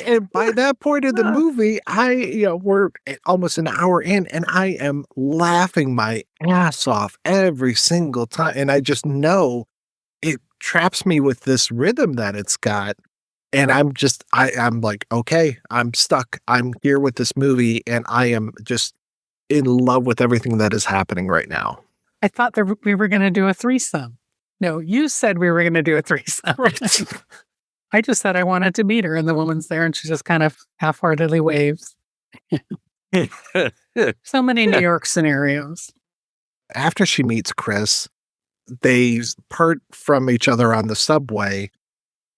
[SPEAKER 1] And by that point of the movie, we're almost an hour in and I am laughing my ass off every single time. And I just know it traps me with this rhythm that it's got. And I'm like, okay, I'm stuck. I'm here with this movie and I am just in love with everything that is happening right now.
[SPEAKER 13] I thought that we were going to do a threesome. No, you said we were going to do a threesome. Right. I just said I wanted to meet her and the woman's there and she just kind of half-heartedly waves. So many New York scenarios.
[SPEAKER 1] After she meets Chris, they part from each other on the subway.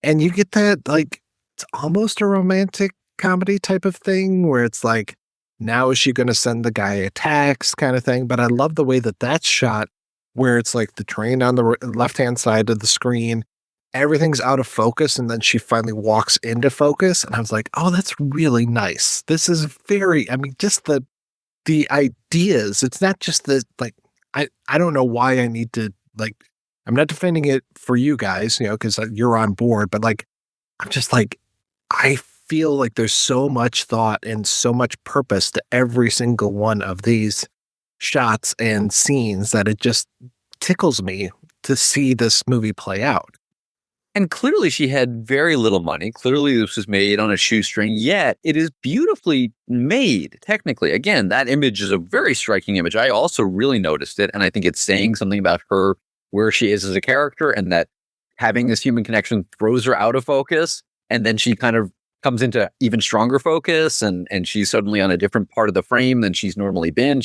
[SPEAKER 1] And you get that, like, it's almost a romantic comedy type of thing where it's like, now is she going to send the guy a text kind of thing? But I love the way that that's shot where it's like the train on the left-hand side of the screen, everything's out of focus. And then she finally walks into focus. And I was like, oh, that's really nice. This is just the ideas. It's not just I don't know why I need to I'm not defending it for you guys, because you're on board, but I'm just I feel like there's so much thought and so much purpose to every single one of these shots and scenes that it just tickles me to see this movie play out.
[SPEAKER 12] And clearly she had very little money. Clearly this was made on a shoestring, yet it is beautifully made, technically. Again, that image is a very striking image. I also really noticed it, and I think it's saying something about her, where she is as a character, and that having this human connection throws her out of focus, and then she kind of comes into even stronger focus, and she's suddenly on a different part of the frame than she's normally been.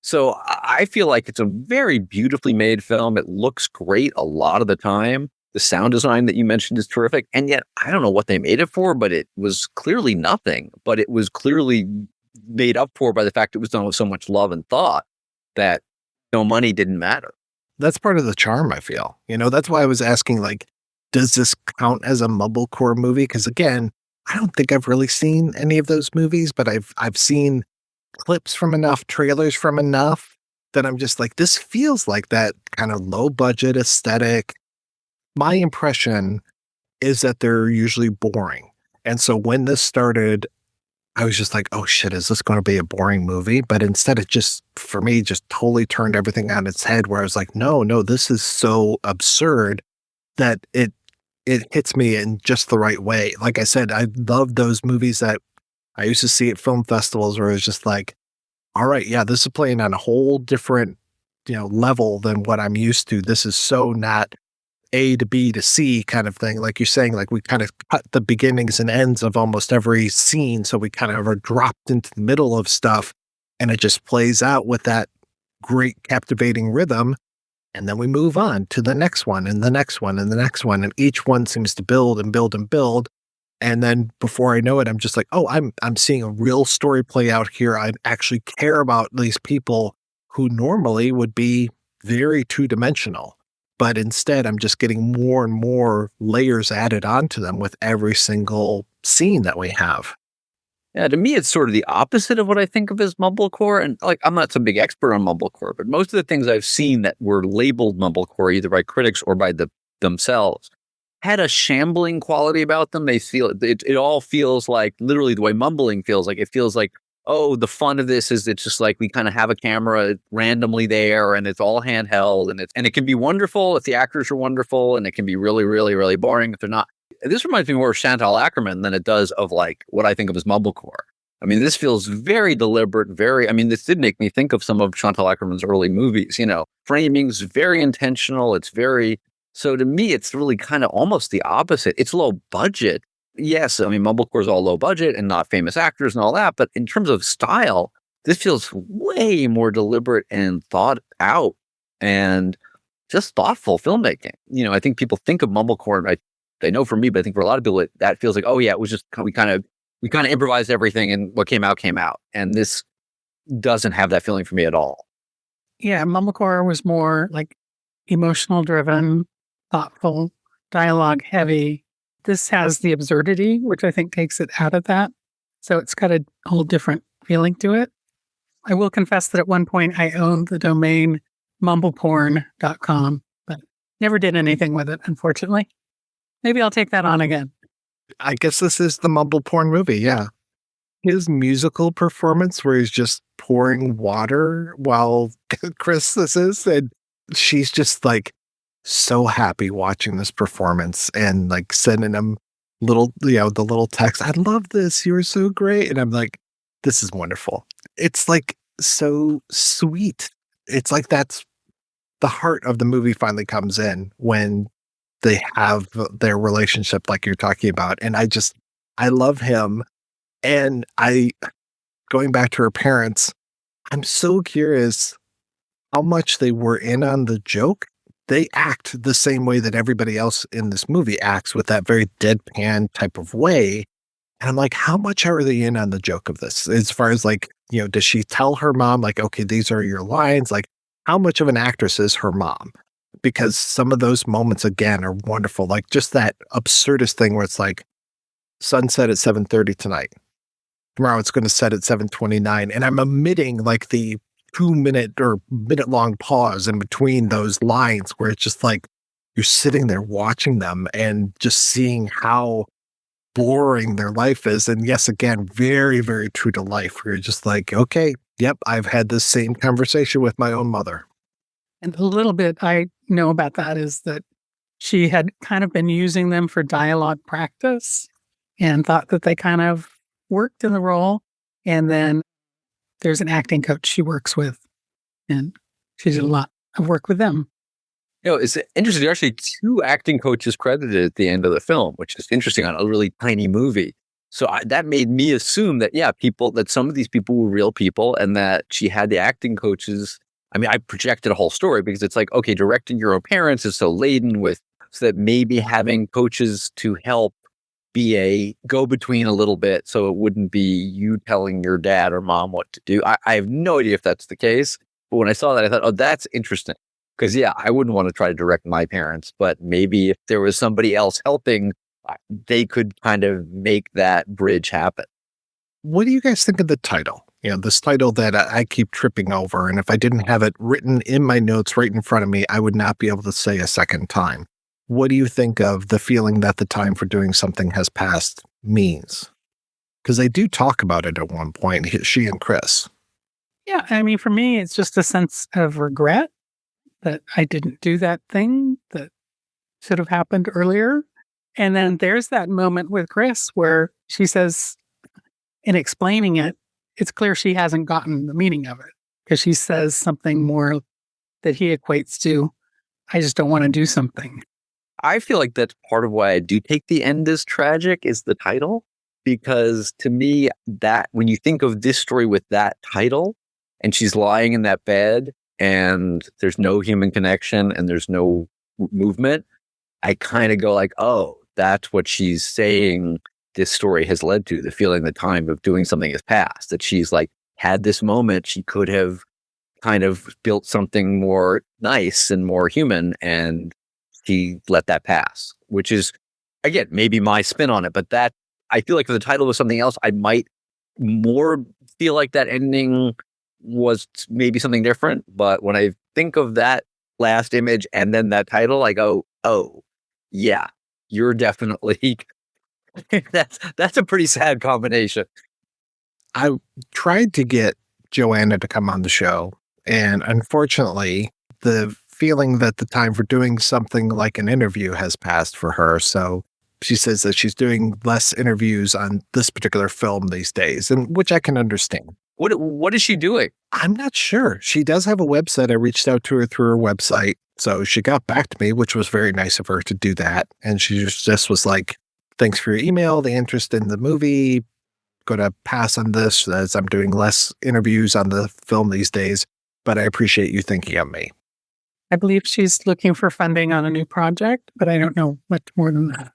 [SPEAKER 12] So I feel like it's a very beautifully made film. It looks great a lot of the time. The sound design that you mentioned is terrific. And yet, I don't know what they made it for, but it was clearly nothing. But it was clearly made up for by the fact it was done with so much love and thought that money didn't matter.
[SPEAKER 1] That's part of the charm, I feel. That's why I was asking, like, does this count as a mumblecore movie? Because again, I don't think I've really seen any of those movies, but I've seen clips from enough, trailers from enough, that I'm just like, this feels like that kind of low budget aesthetic. My impression is that they're usually boring. And so when this started, I was just like, oh shit, is this going to be a boring movie? But instead it just, for me, just totally turned everything on its head, where I was like, no, this is so absurd that it hits me in just the right way. Like I said, I love those movies that I used to see at film festivals where it was just like, all right, yeah, this is playing on a whole different, level than what I'm used to. This is so not A to B to C kind of thing. Like you're saying, like we kind of cut the beginnings and ends of almost every scene. So we kind of are dropped into the middle of stuff, and it just plays out with that great captivating rhythm. And then we move on to the next one and the next one and the next one. And each one seems to build and build and build. And then before I know it, I'm just like, oh, I'm seeing a real story play out here. I actually care about these people who normally would be very two-dimensional. But instead, I'm just getting more and more layers added onto them with every single scene that we have.
[SPEAKER 12] Yeah, to me, it's sort of the opposite of what I think of as mumblecore. And like, I'm not some big expert on mumblecore, but most of the things I've seen that were labeled mumblecore, either by critics or by themselves, had a shambling quality about them. They feel it all feels like literally the way mumbling feels like. It feels like, oh, the fun of this is it's just like we kind of have a camera randomly there, and it's all handheld, and it can be wonderful if the actors are wonderful, and it can be really, really, really boring if they're not. This reminds me more of Chantal Akerman than it does of like what I think of as mumblecore. I mean, this feels very deliberate, this did make me think of some of Chantal Akerman's early movies, framing's very intentional. So to me, it's really kind of almost the opposite. It's low budget. Yes, I mean, mumblecore is all low budget and not famous actors and all that. But in terms of style, this feels way more deliberate and thought out and just thoughtful filmmaking. I think people think of mumblecore, they know for me, but I think for a lot of people, that feels like, oh yeah, it was just, we kind of improvised everything and what came out. And this doesn't have that feeling for me at all.
[SPEAKER 13] Yeah, mumblecore was more like emotional driven, thoughtful, dialogue heavy. This has the absurdity, which I think takes it out of that. So it's got a whole different feeling to it. I will confess that at one point I owned the domain mumbleporn.com, but never did anything with it, unfortunately. Maybe I'll take that on again.
[SPEAKER 1] I guess this is the mumble porn movie, yeah. His musical performance where he's just pouring water while Chris is, and she's just like so happy watching this performance and like sending him the little text. I love this. You were so great. And I'm like, this is wonderful. It's like so sweet. It's like that's the heart of the movie finally comes in when they have their relationship like you're talking about. And I love him. And going back to her parents, I'm so curious how much they were in on the joke. They act the same way that everybody else in this movie acts, with that very deadpan type of way. And I'm like, how much are they in on the joke of this? As far as like, does she tell her mom, like, okay, these are your lines? Like, how much of an actress is her mom? Because some of those moments, again, are wonderful. Like just that absurdist thing where it's like, sunset at 7:30 tonight. Tomorrow it's going to set at 7:29. And I'm omitting like the 2-minute or minute-long pause in between those lines where it's just like you're sitting there watching them and just seeing how boring their life is. And yes, again, very, very true to life. Where you're just like, okay, yep, I've had this same conversation with my own mother.
[SPEAKER 13] And a little bit I know about that is that she had kind of been using them for dialogue practice and thought that they kind of worked in the role. And then there's an acting coach she works with, and she did a lot of work with them.
[SPEAKER 12] It's interesting. There are actually 2 acting coaches credited at the end of the film, which is interesting on a really tiny movie. So that made me assume that, that some of these people were real people and that she had the acting coaches. I mean, I projected a whole story because it's like, okay, directing your own parents is so laden with, so that maybe having coaches to help be a go-between a little bit so it wouldn't be you telling your dad or mom what to do. I have no idea if that's the case. But when I saw that, I thought, oh, that's interesting. Because, I wouldn't want to try to direct my parents, but maybe if there was somebody else helping, they could kind of make that bridge happen.
[SPEAKER 1] What do you guys think of the title? This title that I keep tripping over, and if I didn't have it written in my notes right in front of me, I would not be able to say a second time. What do you think of the feeling that the time for doing something has passed means? Because they do talk about it at one point, she and Chris.
[SPEAKER 13] Yeah, I mean, for me, it's just a sense of regret that I didn't do that thing that should have happened earlier. And then there's that moment with Chris where she says, in explaining it, it's clear she hasn't gotten the meaning of it because she says something more that he equates to, I just don't want to do something.
[SPEAKER 12] I feel like that's part of why I do take the end as tragic is the title, because to me, that when you think of this story with that title and she's lying in that bed and there's no human connection and there's no movement, I kind of go like, oh, that's what she's saying this story has led to, the feeling the time of doing something has passed, that she's like had this moment, she could have kind of built something more nice and more human and she let that pass, which is, again, maybe my spin on it, but that I feel like if the title was something else, I might more feel like that ending was maybe something different. But when I think of that last image and then that title, I go, oh, yeah, you're definitely, that's a pretty sad combination.
[SPEAKER 1] I tried to get Joanna to come on the show, and unfortunately, the feeling that the time for doing something like an interview has passed for her. So she says that she's doing less interviews on this particular film these days, and which I can understand.
[SPEAKER 12] What is she doing?
[SPEAKER 1] I'm not sure. She does have a website. I reached out to her through her website. So she got back to me, which was very nice of her to do that. And she just was like, thanks for your email, the interest in the movie. Going to pass on this as I'm doing less interviews on the film these days, but I appreciate you thinking of me.
[SPEAKER 13] I believe she's looking for funding on a new project, but I don't know much more than that.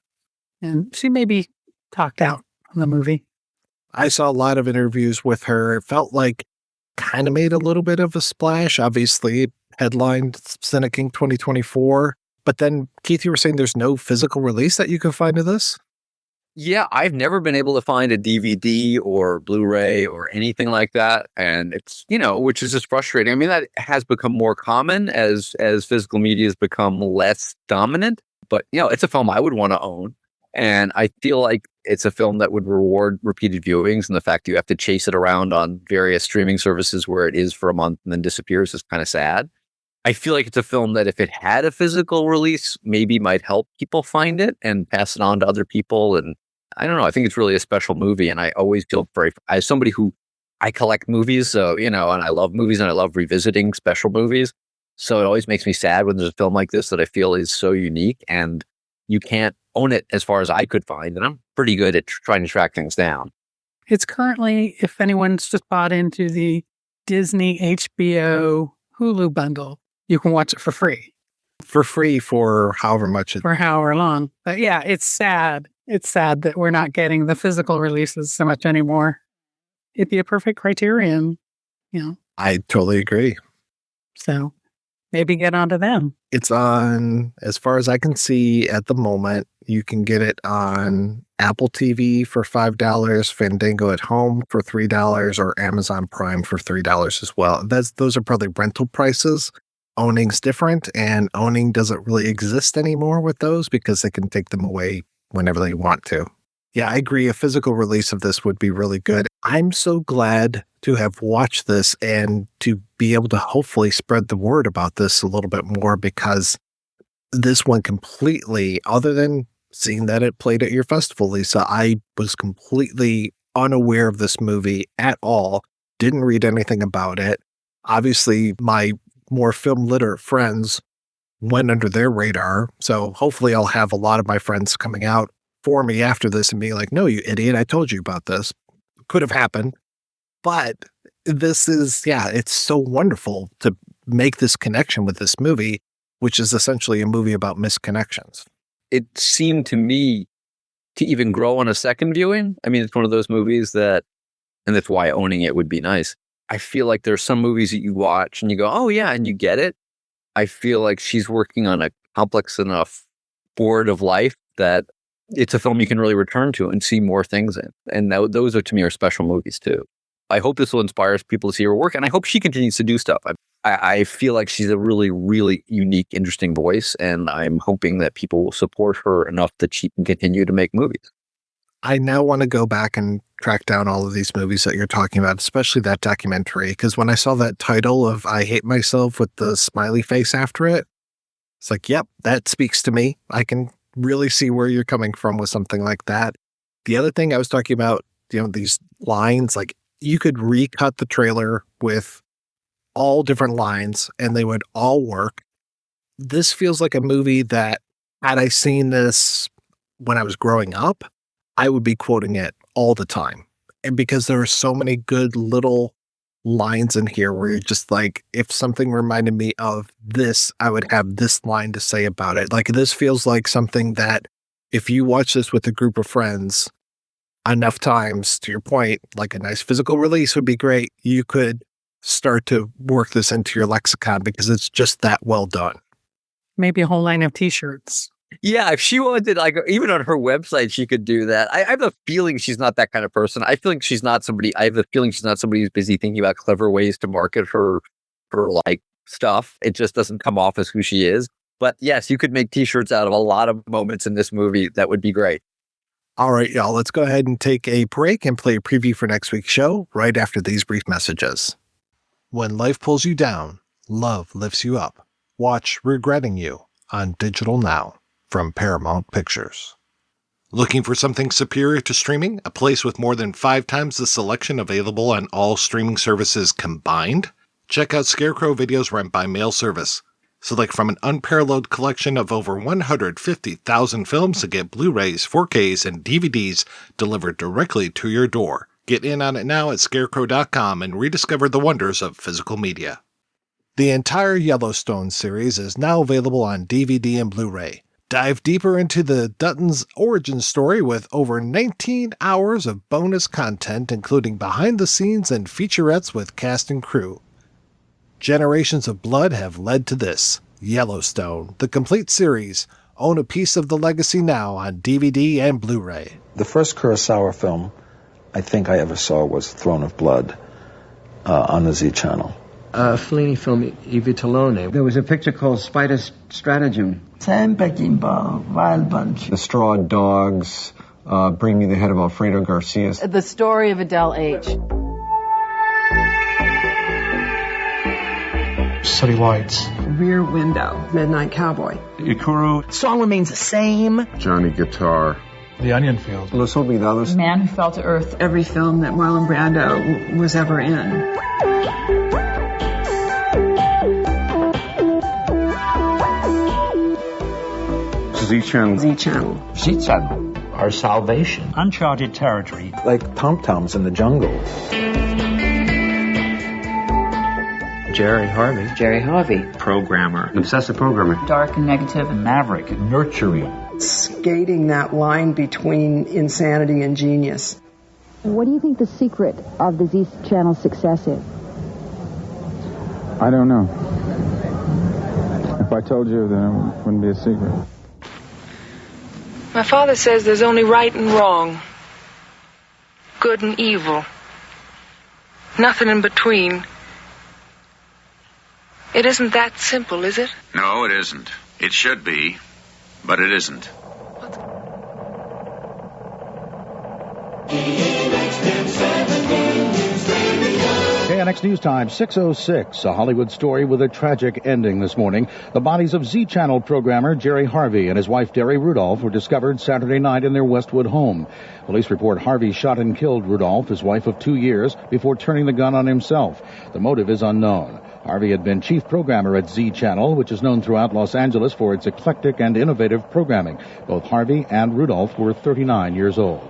[SPEAKER 13] And she may be talked out on the movie.
[SPEAKER 1] I saw a lot of interviews with her. It felt like kind of made a little bit of a splash. Obviously, headlined Cineking 2024. But then, Keith, you were saying there's no physical release that you can find of this?
[SPEAKER 12] Yeah, I've never been able to find a DVD or Blu-ray or anything like that. And it's, which is just frustrating. I mean, that has become more common as physical media has become less dominant. But, it's a film I would want to own. And I feel like it's a film that would reward repeated viewings. And the fact that you have to chase it around on various streaming services where it is for a month and then disappears is kind of sad. I feel like it's a film that if it had a physical release, maybe might help people find it and pass it on to other people. And I don't know. I think it's really a special movie. And I always feel as somebody who I collect movies, so, and I love movies and I love revisiting special movies. So it always makes me sad when there's a film like this that I feel is so unique and you can't own it as far as I could find. And I'm pretty good at trying to track things down.
[SPEAKER 13] It's currently, if anyone's just bought into the Disney, HBO, Hulu bundle, you can watch it for free.
[SPEAKER 1] For free for however much.
[SPEAKER 13] For however long. But yeah, it's sad. It's sad that we're not getting the physical releases so much anymore. It'd be a perfect criterion,
[SPEAKER 1] I totally agree.
[SPEAKER 13] So maybe get onto them.
[SPEAKER 1] It's on, as far as I can see at the moment, you can get it on Apple TV for $5, Fandango at Home for $3, or Amazon Prime for $3 as well. Those are probably rental prices. Owning's different, and owning doesn't really exist anymore with those because they can take them away whenever they want to. Yeah, I agree. A physical release of this would be really good. I'm so glad to have watched this and to be able to hopefully spread the word about this a little bit more, because this one completely, other than seeing that it played at your festival, Lisa, I was completely unaware of this movie at all. Didn't read anything about it. Obviously, my more film literate friends went under their radar. So hopefully I'll have a lot of my friends coming out for me after this and being like, no, you idiot, I told you about this. Could have happened. But this is, it's so wonderful to make this connection with this movie, which is essentially a movie about misconnections.
[SPEAKER 12] It seemed to me to even grow on a second viewing. I mean, it's one of those movies that, and that's why owning it would be nice. I feel like there's some movies that you watch and you go, oh yeah, and you get it. I feel like she's working on a complex enough board of life that it's a film you can really return to and see more things in. And those are, to me, are special movies too. I hope this will inspire people to see her work, and I hope she continues to do stuff. I feel like she's a really, really unique, interesting voice, and I'm hoping that people will support her enough that she can continue to make movies.
[SPEAKER 1] I now want to go back and track down all of these movies that you're talking about, especially that documentary, because when I saw that title of I Hate Myself with the smiley face after it, it's like, yep, that speaks to me. I can really see where you're coming from with something like that. The other thing I was talking about, these lines, like you could recut the trailer with all different lines and they would all work. This feels like a movie that, had I seen this when I was growing up, I would be quoting it all the time. And because there are so many good little lines in here where you're just like, if something reminded me of this, I would have this line to say about it. Like, this feels like something that if you watch this with a group of friends enough times, to your point, like a nice physical release would be great. You could start to work this into your lexicon because it's just that well done.
[SPEAKER 13] Maybe a whole line of t-shirts.
[SPEAKER 12] Yeah, if she wanted, like, even on her website, she could do that. I have a feeling she's not that kind of person. I have a feeling she's not somebody who's busy thinking about clever ways to market her like stuff. It just doesn't come off as who she is. But yes, you could make t-shirts out of a lot of moments in this movie. That would be great.
[SPEAKER 1] All right, y'all, let's go ahead and take a break and play a preview for next week's show right after these brief messages. When life pulls you down, love lifts you up. Watch Regretting You on Digital Now from Paramount Pictures. Looking for something superior to streaming? A place with more than 5 times the selection available on all streaming services combined? Check out Scarecrow Video's Rent by Mail service. Select from an unparalleled collection of over 150,000 films to get Blu-rays, 4Ks, and DVDs delivered directly to your door. Get in on it now at scarecrow.com and rediscover the wonders of physical media. The entire Yellowstone series is now available on DVD and Blu-ray. Dive deeper into the Duttons' origin story with over 19 hours of bonus content, including behind-the-scenes and featurettes with cast and crew. Generations of blood have led to this. Yellowstone, the complete series. Own a piece of the legacy now on DVD and Blu-ray.
[SPEAKER 16] The first Kurosawa film I think I ever saw was Throne of Blood on the Z Channel.
[SPEAKER 17] Fellini film I Vitellone. There was a picture called Spider's Stratagem.
[SPEAKER 18] Sam Peckinpah, Wild Bunch.
[SPEAKER 17] The Straw Dogs, Bring Me the Head of Alfredo Garcia.
[SPEAKER 19] The Story of Adele H.
[SPEAKER 8] City Lights.
[SPEAKER 7] Rear Window. Midnight Cowboy.
[SPEAKER 8] Ikuru.
[SPEAKER 18] Song remains the same.
[SPEAKER 20] Johnny Guitar.
[SPEAKER 8] The Onion Field.
[SPEAKER 17] Los Olvidados.
[SPEAKER 7] Man Who Fell to Earth. Every film that Marlon Brando was ever in.
[SPEAKER 20] Z Channel.
[SPEAKER 7] Z Channel.
[SPEAKER 18] Z Channel. Our salvation. Uncharted territory.
[SPEAKER 16] Like tom-toms in the jungle.
[SPEAKER 17] Jerry Harvey.
[SPEAKER 7] Jerry Harvey.
[SPEAKER 17] Programmer. Obsessive programmer.
[SPEAKER 7] Dark and negative.
[SPEAKER 18] Maverick. Nurturing.
[SPEAKER 7] Skating that line between insanity and genius.
[SPEAKER 21] What do you think the secret of the Z Channel's success is?
[SPEAKER 20] I don't know. If I told you, then it wouldn't be a secret.
[SPEAKER 22] My father says there's only right and wrong, good and evil, nothing in between. It isn't that simple, is it?
[SPEAKER 23] No, it isn't. It should be, but it isn't.
[SPEAKER 24] KNX News Time, 6:06. A Hollywood story with a tragic ending this morning. The bodies of Z Channel programmer Jerry Harvey and his wife Derry Rudolph were discovered Saturday night in their Westwood home. Police report Harvey shot and killed Rudolph, his wife of 2 years, before turning the gun on himself. The motive is unknown. Harvey had been chief programmer at Z Channel, which is known throughout Los Angeles for its eclectic and innovative programming. Both Harvey and Rudolph were 39 years old.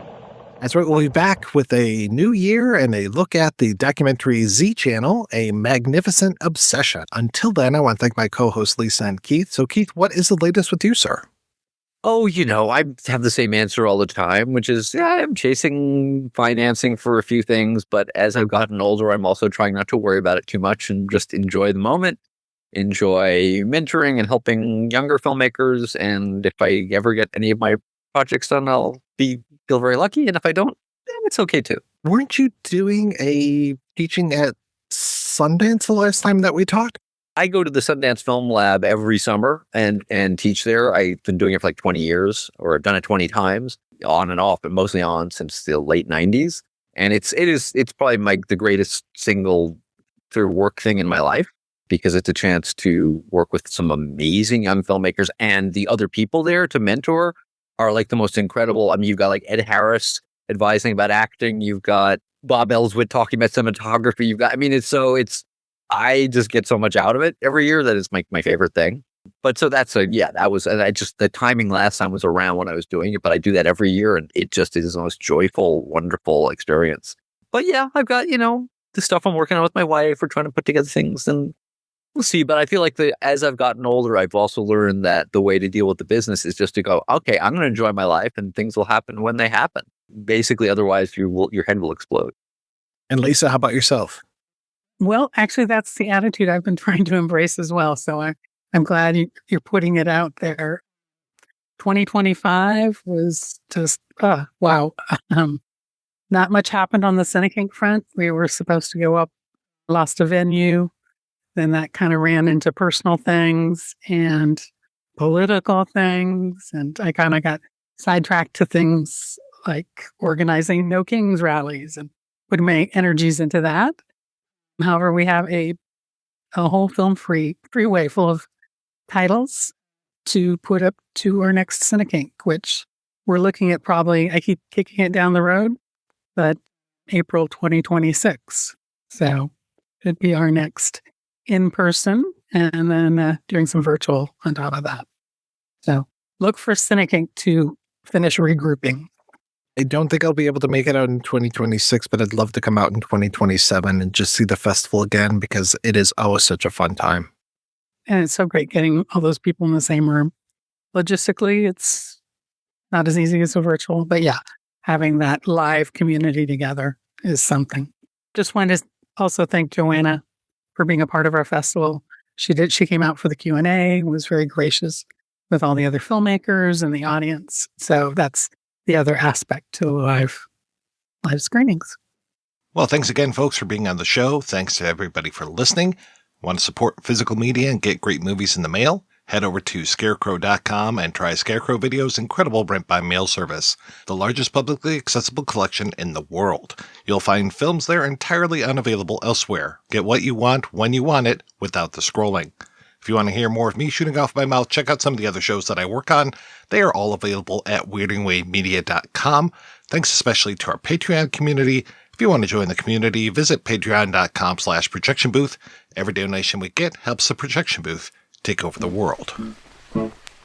[SPEAKER 1] That's right. We'll be back with a new year and a look at the documentary Z Channel, A Magnificent Obsession. Until then, I want to thank my co-hosts Lisa and Keith. So, Keith, what is the latest with you, sir?
[SPEAKER 12] Oh, I have the same answer all the time, which is, I'm chasing financing for a few things, but as I've gotten older, I'm also trying not to worry about it too much and just enjoy the moment, enjoy mentoring and helping younger filmmakers, and if I ever get any of my projects done, I'll feel very lucky, and if I don't, it's okay too.
[SPEAKER 1] Weren't you doing a teaching at Sundance the last time that we talked?
[SPEAKER 12] I go to the Sundance Film Lab every summer and teach there. I've been doing it for like 20 years, or I've done it 20 times, on and off, but mostly on since the late 90s. And it's probably the greatest single work thing in my life, because it's a chance to work with some amazing young filmmakers, and the other people there to mentor are like the most incredible. I mean, you've got like Ed Harris advising about acting. You've got Bob Ellswood talking about cinematography. I just get so much out of it every year that it's my favorite thing. But so the timing last time was around when I was doing it, but I do that every year, and it just is the most joyful, wonderful experience. But yeah, I've got, the stuff I'm working on with my wife. We're trying to put together things, and we'll see. But I feel like as I've gotten older, I've also learned that the way to deal with the business is just to go, okay, I'm going to enjoy my life, and things will happen when they happen. Basically, otherwise your head will explode.
[SPEAKER 1] And Lisa, how about yourself?
[SPEAKER 13] Well, actually, that's the attitude I've been trying to embrace as well. So I'm glad you're putting it out there. 2025 was just, wow. Not much happened on the CineKink front. We were supposed to go up, lost a venue. Then that kind of ran into personal things and political things. And I kind of got sidetracked to things like organizing No Kings rallies and putting my energies into that. However, we have a whole film freeway full of titles to put up to our next CineKink, which we're looking at probably, I keep kicking it down the road, but April 2026. So it'd be our next in-person, and then doing some virtual on top of that. So look for CineKink to finish regrouping.
[SPEAKER 1] I don't think I'll be able to make it out in 2026, but I'd love to come out in 2027 and just see the festival again, because it is such a fun time.
[SPEAKER 13] And it's so great getting all those people in the same room. Logistically, it's not as easy as a virtual, but yeah, having that live community together is something. Just wanted to also thank Joanna for being a part of our festival. She came out for the Q&A, was very gracious with all the other filmmakers and the audience. So that's the other aspect to live screenings.
[SPEAKER 1] Well, thanks again, folks, for being on the show. Thanks to everybody for listening. Want to support physical media and get great movies in the mail? Head over to scarecrow.com and try Scarecrow Video's incredible print-by-mail service, the largest publicly accessible collection in the world. You'll find films there entirely unavailable elsewhere. Get what you want when you want it without the scrolling. If you want to hear more of me shooting off my mouth, check out some of the other shows that I work on. They are all available at weirdingwaymedia.com. Thanks especially to our Patreon community. If you want to join the community, visit patreon.com/projection booth. Every donation we get helps the projection booth take over the world.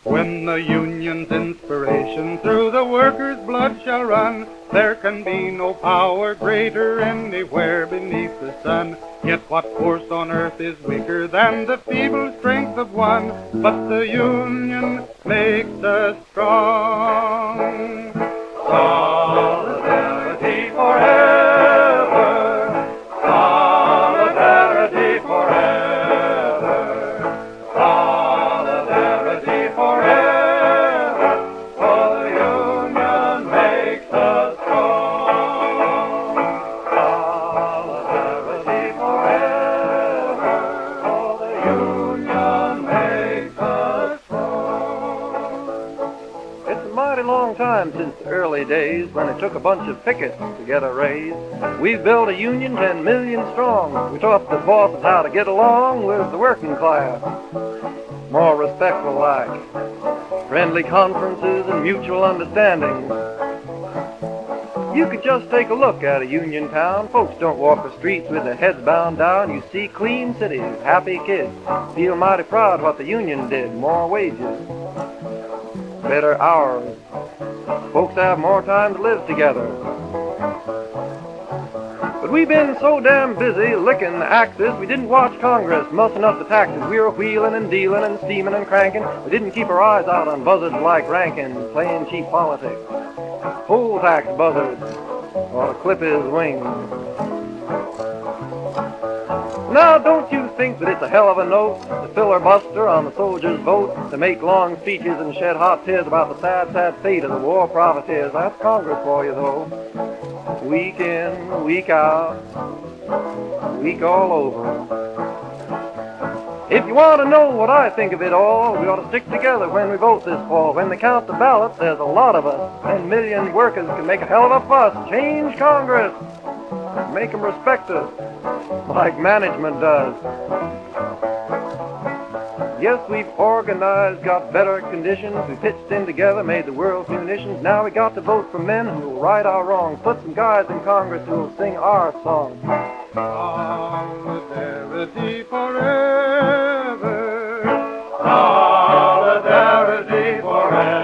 [SPEAKER 2] When the union's inspiration through the workers' blood shall run, there can be no power greater anywhere beneath the sun. Yet what force on earth is weaker than the feeble strength of one? But the union makes us strong. Solidarity forever. Solidarity forever. Solidarity forever. For the union makes us strong. Solidarity forever. For the union makes us strong. It's a mighty long time since the early days when it took a bunch of pickets to get a raise. We've built a union 10 million strong. We taught the bosses how to get along with the working class. More respectful like, friendly conferences and mutual understanding. You could just take a look at a union town. Folks don't walk the streets with their heads bound down. You see clean cities, happy kids. Feel mighty proud what the union did. More wages, better hours. Folks have more time to live together. But we've been so damn busy licking the axis, we didn't watch Congress mussing up the taxes. We were wheeling and dealing and steaming and cranking. We didn't keep our eyes out on buzzards like Rankin, playing cheap politics. Poll tax buzzards, or to clip his wings. Now, don't you think that it's a hell of a note to filibuster on the soldiers' vote, to make long speeches and shed hot tears about the sad, sad fate of the war profiteers? That's Congress for you, though. Week in, week out, week all over. If you want to know what I think of it all, we ought to stick together when we vote this fall. When they count the ballots, there's a lot of us. 10 million workers can make a hell of a fuss. Change Congress. Make them respect us like management does. Yes, we've organized, got better conditions. We pitched in together, made the world's munitions. Now we got to vote for men who will right our wrongs. Put some guys in Congress who will sing our song. Solidarity forever. Solidarity forever.